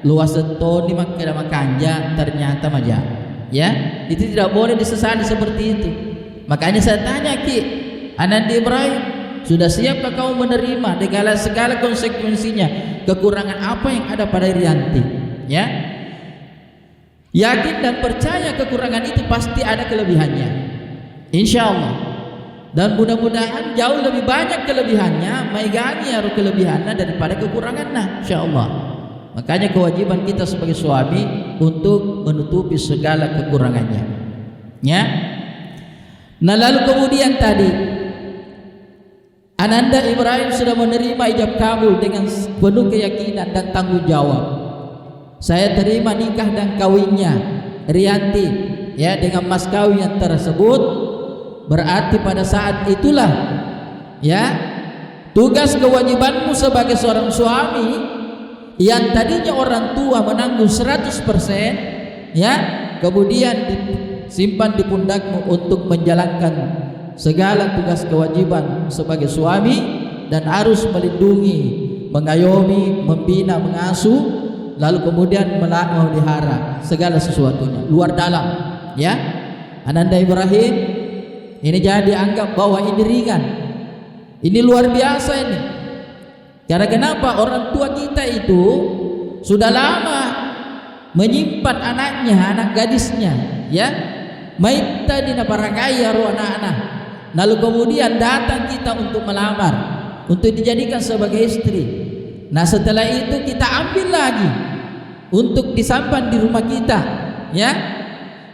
luas setoni makada makanja ternyata maja, ya itu tidak boleh disesali seperti itu. Makanya saya tanya Ki Ananda Ibrahim, sudah siapkah kau menerima dengan segala konsekuensinya kekurangan apa yang ada pada Rianti, ya yakin dan percaya kekurangan itu pasti ada kelebihannya insya Allah, dan mudah-mudahan jauh lebih banyak kelebihannya maigani harus kelebihannya daripada kekurangannya insya Allah. Makanya kewajiban kita sebagai suami untuk menutupi segala kekurangannya, ya. Nah lalu kemudian tadi Ananda Ibrahim sudah menerima ijab kabul dengan penuh keyakinan dan tanggung jawab. Saya terima nikah dan kawinnya Rianti, ya dengan mas kawin yang tersebut. Berarti pada saat itulah, ya tugas kewajibanmu sebagai seorang suami yang tadinya orang tua menanggung 100%, ya kemudian disimpan di pundakmu untuk menjalankan segala tugas kewajiban sebagai suami dan harus melindungi, mengayomi, membina, mengasuh, lalu kemudian memelihara segala sesuatunya luar dalam, ya. Ananda Ibrahim ini jangan dianggap bahwa ini ringan, ini luar biasa ini. Karena kenapa? Orang tua kita itu sudah lama menyimpan anaknya, anak gadisnya, ya maita di naparakaya ro anak-anak. Lalu kemudian datang kita untuk melamar, untuk dijadikan sebagai istri. Nah setelah itu kita ambil lagi untuk disampan di rumah kita, ya.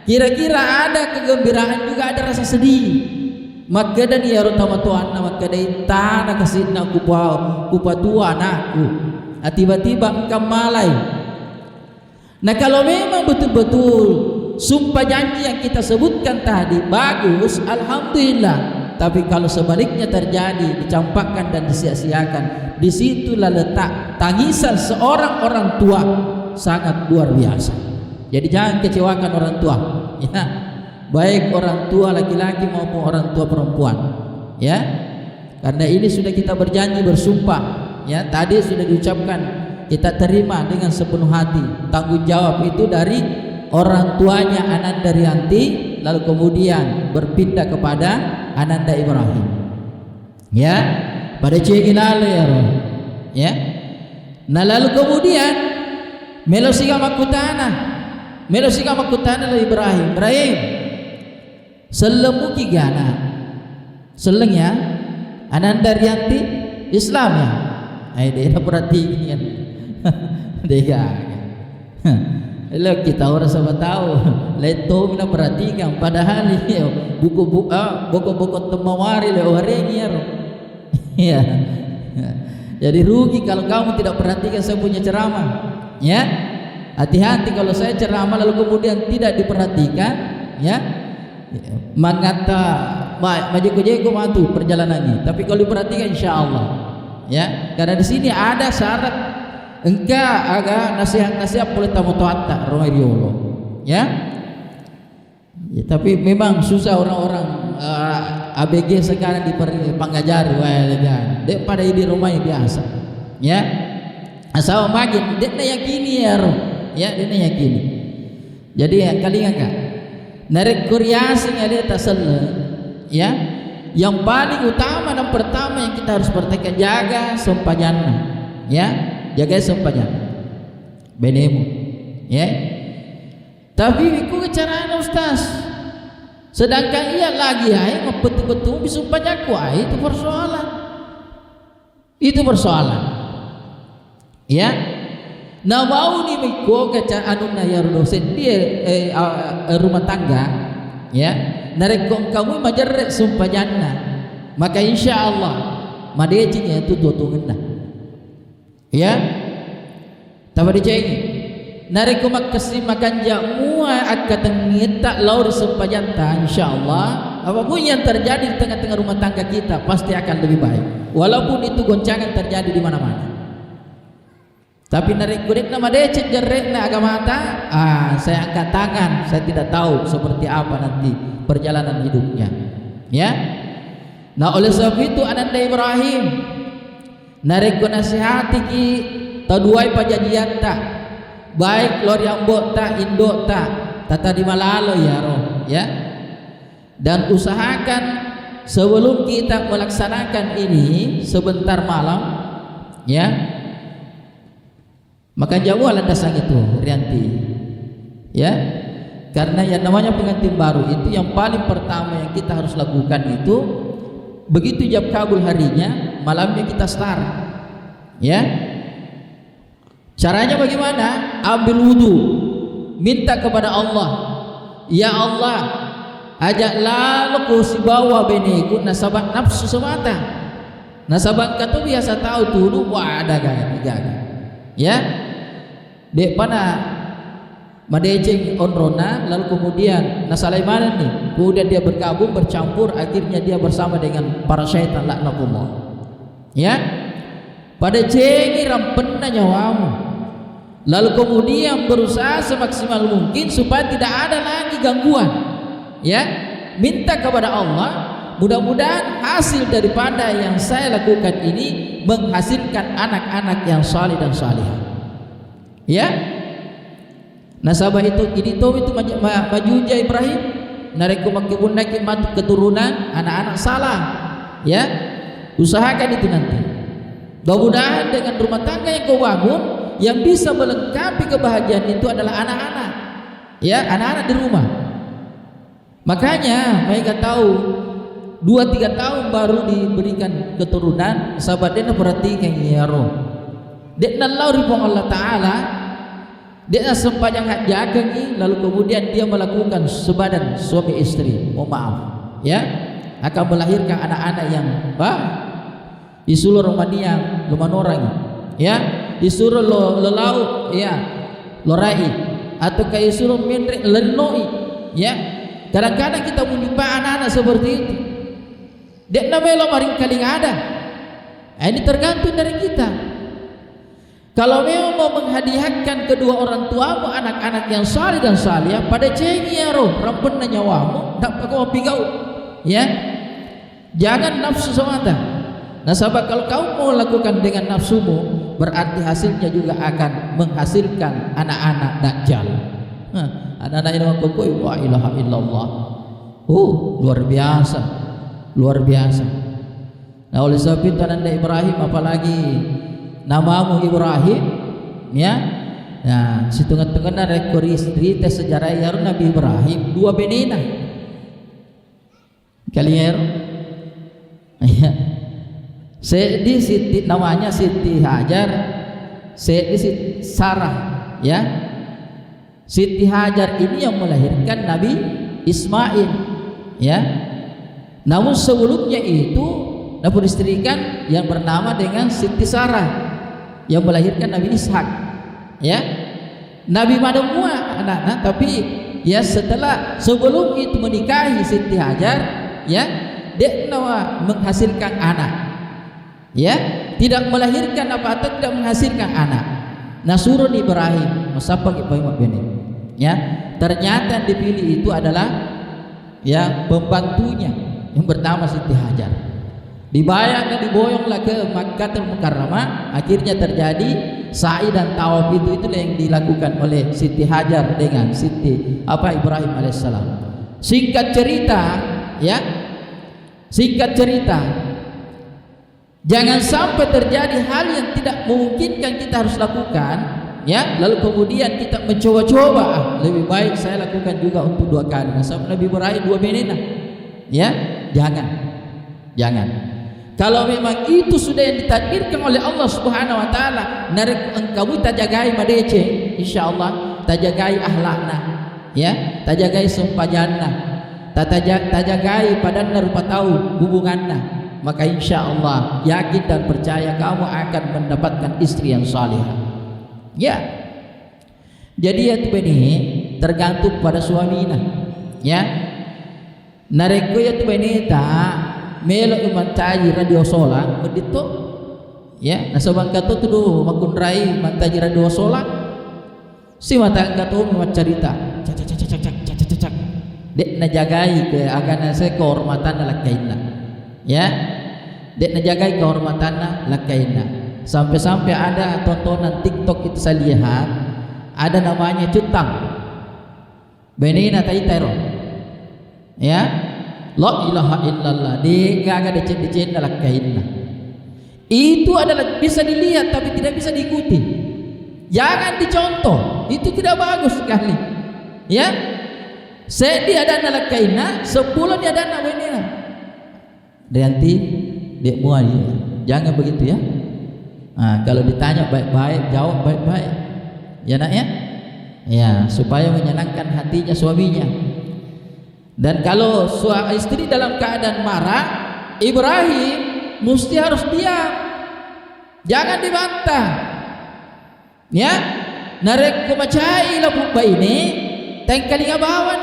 Kira-kira ada kegembiraan juga ada rasa sedih. Maka dan ya rotama tuan maka dari tanah kasihna kupatua anakku. Tiba-tiba engkau malai. Nah kalau memang betul-betul sumpah janji yang kita sebutkan tadi bagus, alhamdulillah. Tapi kalau sebaliknya terjadi, dicampakkan dan disia-siakan, disitulah letak tangisan seorang orang tua sangat luar biasa. Jadi jangan kecewakan orang tua, ya. Baik orang tua laki-laki maupun orang tua perempuan, ya. Karena ini sudah kita berjanji bersumpah, ya. Tadi sudah diucapkan kita terima dengan sepenuh hati. Tanggung jawab itu dari orang tuanya Ananda Rianti, lalu kemudian berpindah kepada Ananda Ibrahim, ya, pada Cegilale, ya. Nah lalu kemudian Melo siga makutana lo Ibrahim. Ibrahim selemu kigana. Seleng ya. Ananda Rianti Islam ya. Ai dia perhatikan. Dia. Lo kita orang sama tahu. Leto mina perhatikan padahal ya buku-buku temawari le orang ya. Ya. Jadi rugi kalau kamu tidak perhatikan saya punya ceramah. Ya, hati-hati kalau saya ceramah lalu kemudian tidak diperhatikan, ya, mengata maju-maju matu perjalanannya. Tapi kalau diperhatikan, insya Allah, ya, karena di sini ada syarat engkau agak nasihat boleh tamu tuata Romairiolo, ya. Ya, tapi memang susah orang-orang ABG sekarang dipangajari, dek pada di rumah biasa, ya. Asal magin, dia yakini ya dia yakini. Jadi yang kali enggak, narik kuriasi nggak tasalla, ya. Yang paling utama dan pertama yang kita harus perhatikan jaga sempajana, ya, jaga sempajana, benemu, ya. Tapi biku caranya Ustaz, sedangkan ia lagi betul-betul bisa pajaku, itu persoalan. Ya, nah mau nih miko kaca anuna ya dosen dia rumah tangga, ya, narek kamu majarrek sumpah jannah, maka insya Allah madecinya itu tutungan, ya, tapi dicengi, narek kumak kasih makan jamua akan ngita laur sumpah jannah, insya Allah apapun yang terjadi di tengah-tengah rumah tangga kita pasti akan lebih baik, walaupun itu goncangan terjadi di mana-mana. Tapi narik kudik nama decet jerek na agama ta, saya angkat tangan, saya tidak tahu seperti apa nanti perjalanan hidupnya, ya. Nah oleh sebab itu ananda Ibrahim narik ku nasihati ki taduai pajajian ta, baik lor yang ta indo ta tata di malalo ya roh, ya. Dan usahakan sebelum kita melaksanakan ini sebentar malam, ya. Maka jauh landasan itu Rianti, ya, karena yang namanya pengantin baru itu yang paling pertama yang kita harus lakukan itu begitu jam kabul harinya malamnya kita start, ya. Caranya bagaimana? Ambil wudu, minta kepada Allah, ya Allah, ajaklah aku si bawa beneku nasabah nafsu semata, nasabah kata biasa tahu dulu wah ada gak. Ya, dek pana madeceng onrona lalu kemudian nasalaimanan nih, kemudian dia bergabung bercampur akhirnya dia bersama dengan para syaitan laknatullah, ya. Pada cengi rampenna nyawamu lalu kemudian berusaha semaksimal mungkin supaya tidak ada lagi gangguan, ya. Minta kepada Allah mudah-mudahan hasil daripada yang saya lakukan ini menghasilkan anak-anak yang salih dan salihah, ya. Nasabah itu majuja Ibrahim narik kumakibun naik keturunan anak-anak salah, ya. Usahakan itu nanti. Mudah-mudahan dengan rumah tangga yang kau bangun yang bisa melengkapi kebahagiaan itu adalah anak-anak, ya, anak-anak di rumah. Makanya mereka tahu 2-3 tahun baru diberikan keturunan, sahabat dia perhatikan ya roh. Dia nalau ribong Allah Ta'ala, dia sempajang hak jaga ni, lalu kemudian dia melakukan sebadan suami istri, maaf, ya, akan melahirkan anak-anak yang disuruh Romania luman orang, ya, disuruh lelau, ya, lorai, atau kayak disuruh mendrek lenoi, ya. Kadang-kadang kita menjumpai anak-anak seperti itu. Dek namanya maring kali ada. Ini tergantung dari kita. Kalau memang mau menghadiahkan kedua orang tuamu anak-anak yang saleh dan salihah pada cengi ya roh rampenna nyawamu tak pakai pigau, ya. Jangan nafsu semata. Nah sahabat, kalau kau mau lakukan dengan nafsumu berarti hasilnya juga akan menghasilkan anak-anak dajjal. Anak-anak ini mengaku wa ilaha illallah. Luar biasa. Nah oleh sebab itu ananda Ibrahim, apalagi namamu Ibrahim, ya, Nah, si tengah-tengah na rekor istri teh sejarah Yaron Nabi Ibrahim 2 benena. Kalian ya. Sedi Siti namanya Siti Hajar, Sedi Siti Sarah ya. Siti Hajar ini yang melahirkan Nabi Ismail ya. Namun sebelumnya itu Nabi istrikan yang bernama dengan Siti Sarah yang melahirkan Nabi Ishak ya. Nabi mademua anak-anak, tapi ya setelah sebelum itu menikahi Siti Hajar ya, dia menghasilkan anak ya, tidak melahirkan apa atau tidak menghasilkan anak. Nasurun Ibrahim masapa Ibrahim bini ya, ternyata yang dipilih itu adalah ya pembantunya yang bernama Siti Hajar. Dibayang dan diboyonglah ke Makkahul Mukarramah, akhirnya terjadi sa'i dan tawaf itu yang dilakukan oleh Siti Hajar dengan Siti Ibrahim alaihissalam. Singkat cerita ya, singkat cerita, jangan sampai terjadi hal yang tidak memungkinkan kita harus lakukan ya, lalu kemudian kita mencoba-coba, lebih baik saya lakukan juga untuk 2 kali. Nasab Nabi Ibrahim 2 benena ya, jangan. Kalau memang itu sudah yang ditakdirkan oleh Allah Subhanahu wa taala, narek engkau tajagai madece, insyaallah tajagai ahlakna ya, tajagai sempajanna, tajagai padanna rupa tahu hubunganna, maka insyaallah yakin dan percaya kamu akan mendapatkan istri yang salihah ya. Jadi ya ini tergantung pada suaminya ya. Nareko ya ini tak melo mantaji radio sola bedito ya, nasabang kato tuh makunrai mantaji radio sola si mata kato cerita cak dek najagai ke agana saya kehormatan lakaina ya, dek najagai kehormatan lakaina. Sampai-sampai ada tontonan TikTok itu saya lihat, ada namanya cutang benina taitero ya, la ilaha illallah, di gaga decen lakaina. Itu adalah bisa dilihat tapi tidak bisa diikuti, jangan dicontoh, itu tidak bagus sekali ya. Sedi ada lakaina, 10 dia ada benina nanti dek muai, jangan begitu ya. Nah, kalau ditanya baik-baik, jawab baik-baik ya nak ya, ya supaya menyenangkan hatinya suaminya. Dan kalau istri dalam keadaan marah, Ibrahim mesti harus diam, jangan dibantah ya. Narek kumacai lapu ini tengkalinga bawan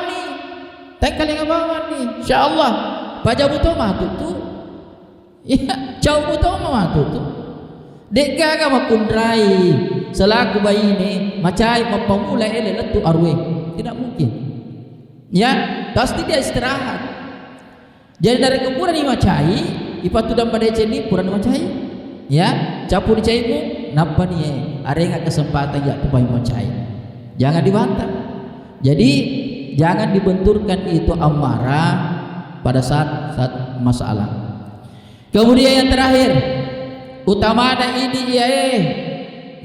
nih insyaallah pajabuto matutu ya, jauh buto matutu dek gaga makundrai selaku bayi ini macai mapamula ele letu arwe, tidak mungkin ya, pasti dia istirahat. Jadi dari kuburan ini macai ipatu dan pada ini puran macai ya, capu di caimu napa nih ada kesempatan ya tupai macai, jangan dibantah. Jadi jangan dibenturkan itu amarah pada saat masalah. Kemudian yang terakhir, utamanya ini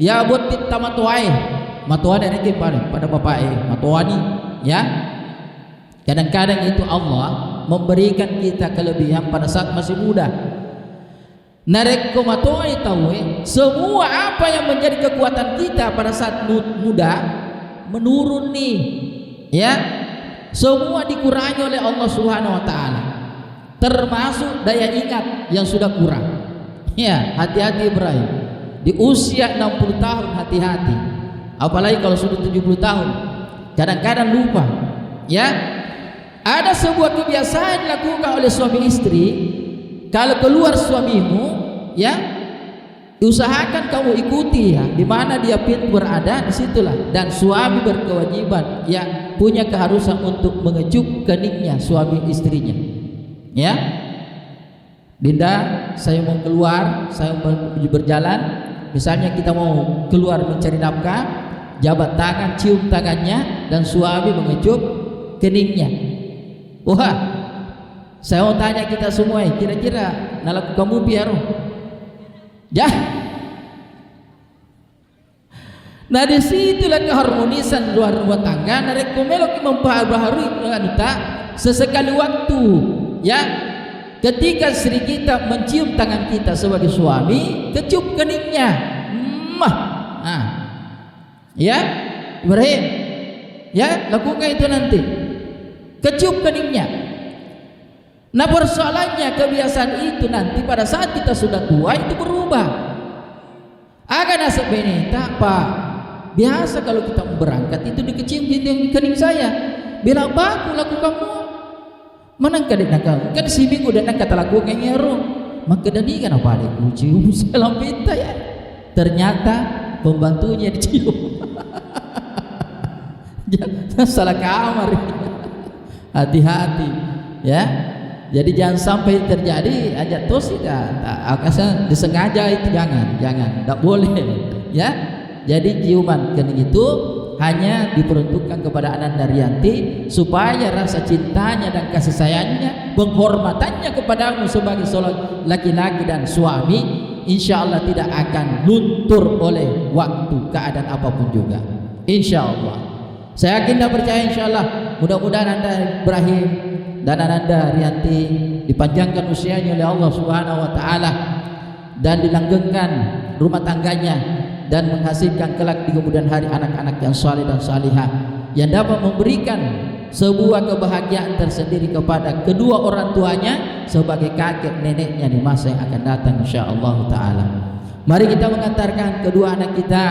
ya buat kita matuai ini pada bapak matuani ya. Kadang-kadang itu Allah memberikan kita kelebihan pada saat masih muda. Narek komatuai tahu semua apa yang menjadi kekuatan kita pada saat muda menurun nih ya, semua dikurangi oleh Allah Subhanahu wa taala, termasuk daya ingat yang sudah kurang ya. Hati-hati Ibrahim di usia 60 tahun, hati-hati, apalagi kalau sudah 70 tahun kadang-kadang lupa ya. Ada sebuah kebiasaan dilakukan oleh suami istri, kalau keluar suamimu ya, usahakan kamu ikuti ya, di mana dia berada disitulah, dan suami berkewajiban ya, punya keharusan untuk mengecup keningnya suami istrinya ya. Dinda, saya mau keluar, saya mau berjalan, misalnya kita mau keluar mencari nafkah, jabat tangan, cium tangannya, dan suami mengecup keningnya. Wah, saya mau tanya kita semua, kira-kira nalaku kamu biar ya Nah disitulah keharmonisan rumah tangga. Narek kumelok memperbaharui anuta sesekali waktu, ya. Ketika istri kita mencium tangan kita sebagai suami, kecup keningnya, ya Ibrahim, ya lakukan itu nanti, kecup keningnya. Nah persoalannya kebiasaan itu nanti pada saat kita sudah tua itu berubah. Agak nasib ini tak pak. Biasa kalau kita berangkat itu dikecium di kening saya. Bilang baku lakukan manang kadek nakal. Kan si minggu dan kata lakukan nyero. Maka dani kan apa ada cium selam pinta ya. Ternyata pembantunya dicium. Salah kamar. Hati-hati ya. Jadi jangan sampai terjadi ajak tos tidak. Akasa disengaja itu jangan, tak boleh ya. Jadi ciuman kening itu hanya diperuntukkan kepada Ananda Rianti supaya rasa cintanya dan kasih sayangnya, penghormatannya kepadamu sebagai seorang laki-laki dan suami, insya Allah tidak akan luntur oleh waktu, keadaan apapun juga. Insya Allah. Saya yakin dan percaya insya Allah. Mudah-mudahan Anda Ibrahim dan Ananda Rianti dipanjangkan usianya oleh Allah Subhanahu wa taala dan dilanggengkan rumah tangganya dan menghasilkan kelak di kemudian hari anak-anak yang saleh dan salihah yang dapat memberikan sebuah kebahagiaan tersendiri kepada kedua orang tuanya sebagai kakek neneknya di masa yang akan datang insyaallah taala. Mari kita mengantarkan kedua anak kita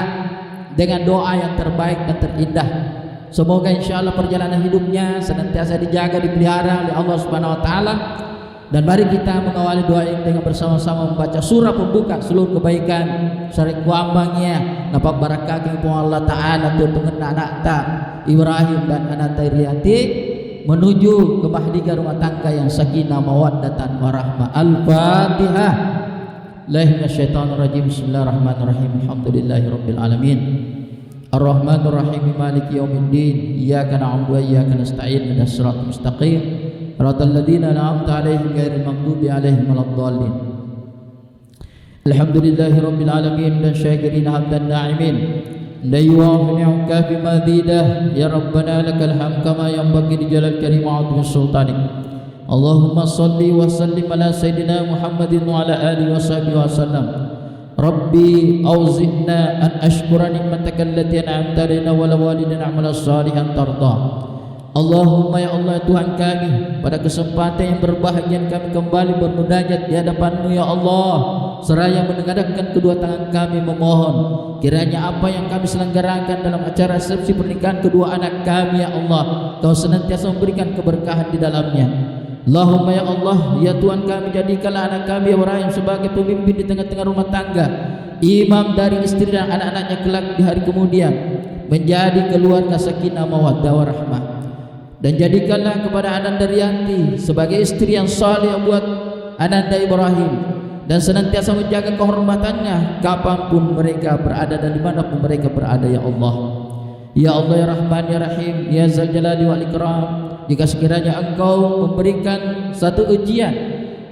dengan doa yang terbaik dan terindah. Semoga insyaallah perjalanan hidupnya senantiasa dijaga, dipelihara oleh Allah Subhanahu wa taala. Dan mari kita mengawali doa ini dengan bersama-sama membaca surah pembuka seluruh kebaikan syariat kuambangnya dapat barakah kepada Allah taala tuntungan anak ta Ibrahim dan Ananda Rianti menuju kebahagiaan rumah tangga yang sakinah mawaddatan warahmah. Al-Fatihah. Bismillahirrahmanirrahim. Bismillahirrahmanirrahim. Alhamdulillahirabbil alamin. Ar-Rahmanir Rahim Maliki Yaumiddin. Iyyaka na'budu wa iyyaka nasta'in. Ihdinas siratal mustaqim. Siratal ladzina an'amta 'alaihim ghairil maghdubi 'alaihim waladdallin. Alhamdulillahirabbil alamin dan syakirin hamdan na'imin. La yuwafi ni'amka fi madidah ya rabbana lakal hamd kama yanbaghi li jalal karim wa 'azimi sultanik. Allahumma shalli wa sallim ala sayidina Muhammadin wa ala alihi wa sahbihi wa sallam. Rabbi auzi'na an ashkura ni'mataka allati an'amta 'alaina wa ala walidina a'mala shalihan tarda. Allahumma ya Allah Tuhan kami, pada kesempatan yang berbahagia kami kembali bermunajat di hadapan-Mu ya Allah, seraya menengadahkan kedua tangan kami memohon kiranya apa yang kami selenggarakan dalam acara resepsi pernikahan kedua anak kami ya Allah, Kau senantiasa memberikan keberkahan di dalamnya. Allahumma ya Allah ya Tuhan kami, jadikanlah anak kami Ibrahim sebagai pemimpin di tengah-tengah rumah tangga, imam dari istri dan anak-anaknya kelak di hari kemudian, menjadi keluarga sakinah mawaddah warahmah. Dan jadikanlah kepada Ananda Rianti sebagai istri yang saleh buat Ananda Ibrahim dan senantiasa menjaga kehormatannya kapanpun mereka berada dan dimanapun mereka berada ya Allah. Ya Allah ya Rahman ya Rahim ya Zal Jalali wal Ikram, jika sekiranya Engkau memberikan satu ujian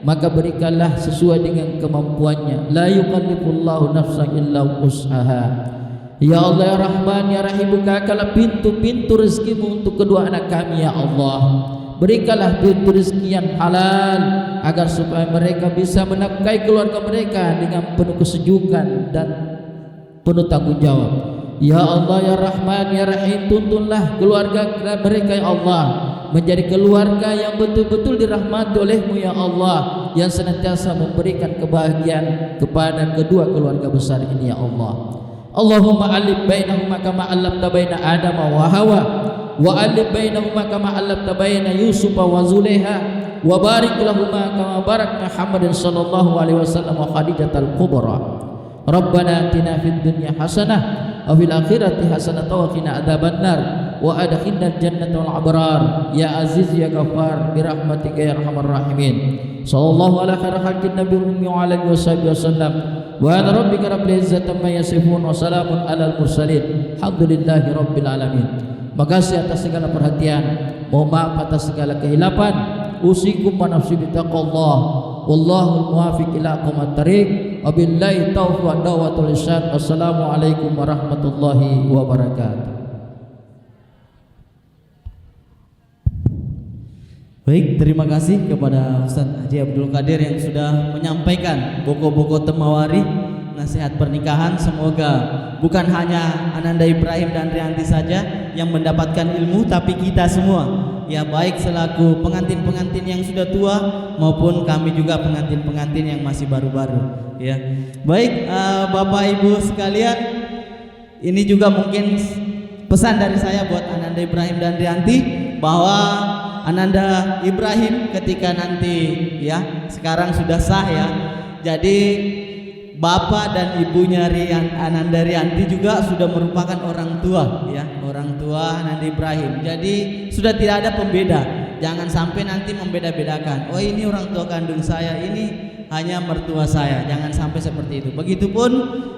maka berikanlah sesuai dengan kemampuannya. La yukallifullahu nafsan illa wus'aha. Ya Allah ya Rahman ya Rahim, bukakanlah pintu-pintu rezekimu untuk kedua anak kami ya Allah. Berikanlah pintu rezeki yang halal agar supaya mereka bisa menafkahi keluarga mereka dengan penuh kesejukan dan penuh tanggung jawab. Ya Allah ya Rahman ya Rahim, tuntunlah keluarga mereka ya Allah menjadi keluarga yang betul-betul dirahmati oleh-Mu ya Allah, yang senantiasa memberikan kebahagiaan kepada kedua keluarga besar ini ya Allah. Allahumma alif bainahuma kama alafta baina Adam wa Hawa wa alif bainahuma kama alafta baina Yusuf wa Zulaiha wa barik lahumma kama barakna Muhammadin sallallahu alaihi wasallam wa Khadijatul Kubra. Rabbana atina fid dunya hasanah wa fil akhirati hasanah wa qina adzabannar wa adkhilna jannata wal abrar ya aziz ya ghafar bi rahmatika ya arhamar rahimin. Sallallahu ala khairi khalqin nabiyyi wa ala alihi wasallam. Wa ana rabbika rabbil izzati amma yasifun wa salamun alal mursalin. Alhamdulillahi rabbil alamin. Makasih atas segala perhatian, mohon maaf atas segala kehilapan. Usikum wa nafsi bi taqwallah. Wallahul muwaffiq ila aqwamit thariq. Wabillahi taufiq wa da'watul irsyad. Assalamualaikum warahmatullahi wabarakatuh. Baik, terima kasih kepada Ustaz Haji Abdul Qadir yang sudah menyampaikan boko-boko temawari nasihat pernikahan. Semoga bukan hanya Ananda Ibrahim dan Rianti saja yang mendapatkan ilmu, tapi kita semua, ya, baik selaku pengantin-pengantin yang sudah tua maupun kami juga pengantin-pengantin yang masih baru-baru, ya. Baik, Bapak Ibu sekalian, ini juga mungkin pesan dari saya buat Ananda Ibrahim dan Rianti, bahwa Ananda Ibrahim ketika nanti, ya, sekarang sudah sah, ya, jadi bapak dan ibunya Ananda Rianti juga sudah merupakan orang tua, ya, orang tua Ananda Ibrahim. Jadi sudah tidak ada pembeda. Jangan sampai nanti membeda-bedakan. Oh, ini orang tua kandung saya, ini hanya mertua saya. Jangan sampai seperti itu. Begitupun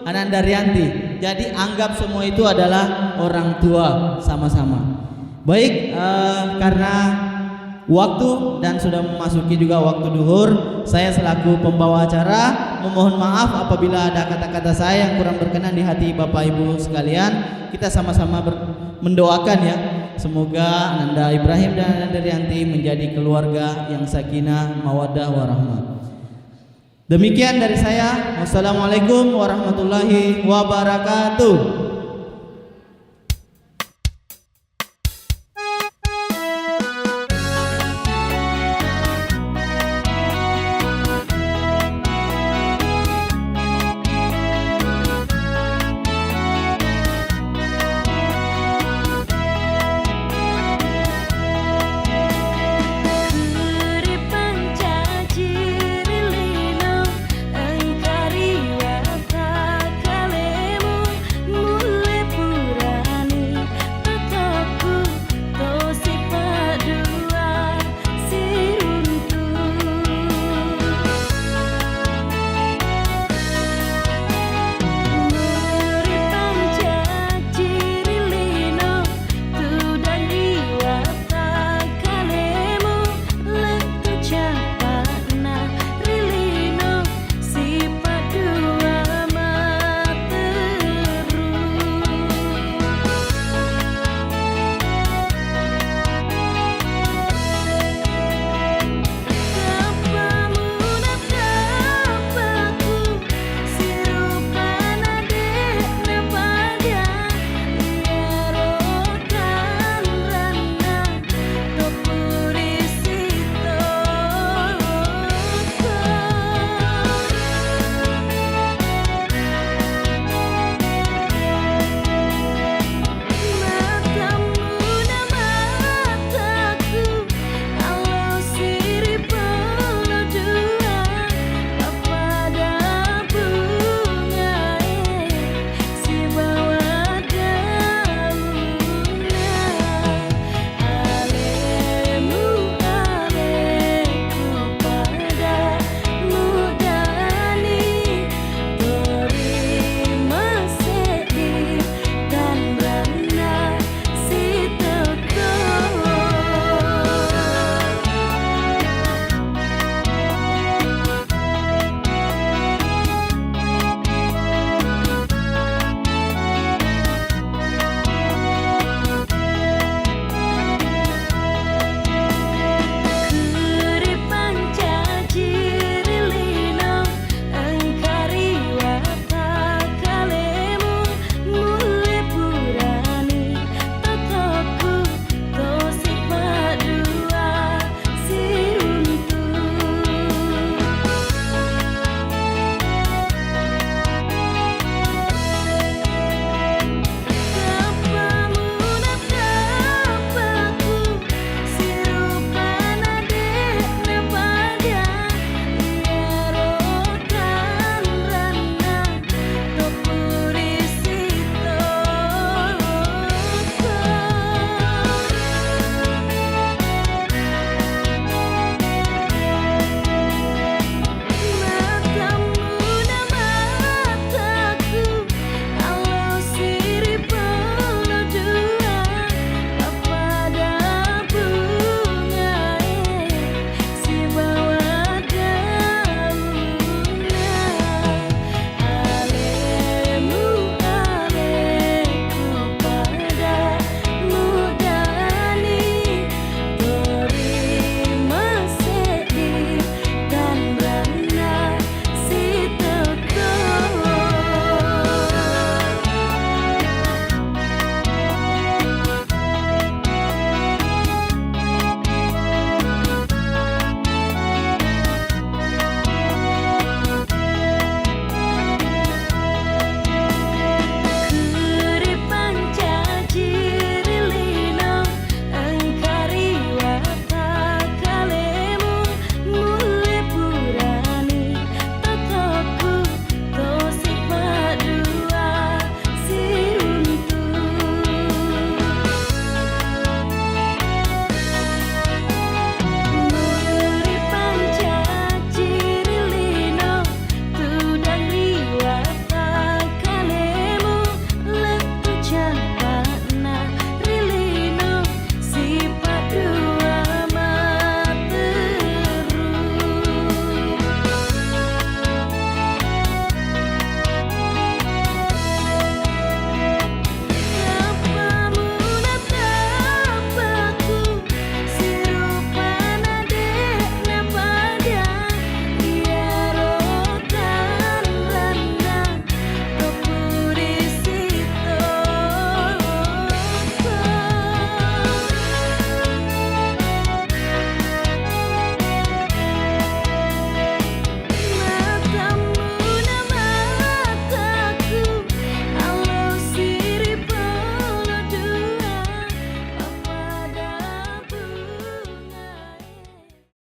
Ananda Rianti. Jadi anggap semua itu adalah orang tua sama-sama. Baik, karena waktu dan sudah memasuki juga waktu duhur, saya selaku pembawa acara memohon maaf apabila ada kata-kata saya yang kurang berkenan di hati Bapak Ibu sekalian. Kita sama-sama mendoakan, ya, semoga Ananda Ibrahim dan Ananda Rianti menjadi keluarga yang sakinah, mawaddah, warahmah. Demikian dari saya. Wassalamualaikum warahmatullahi wabarakatuh.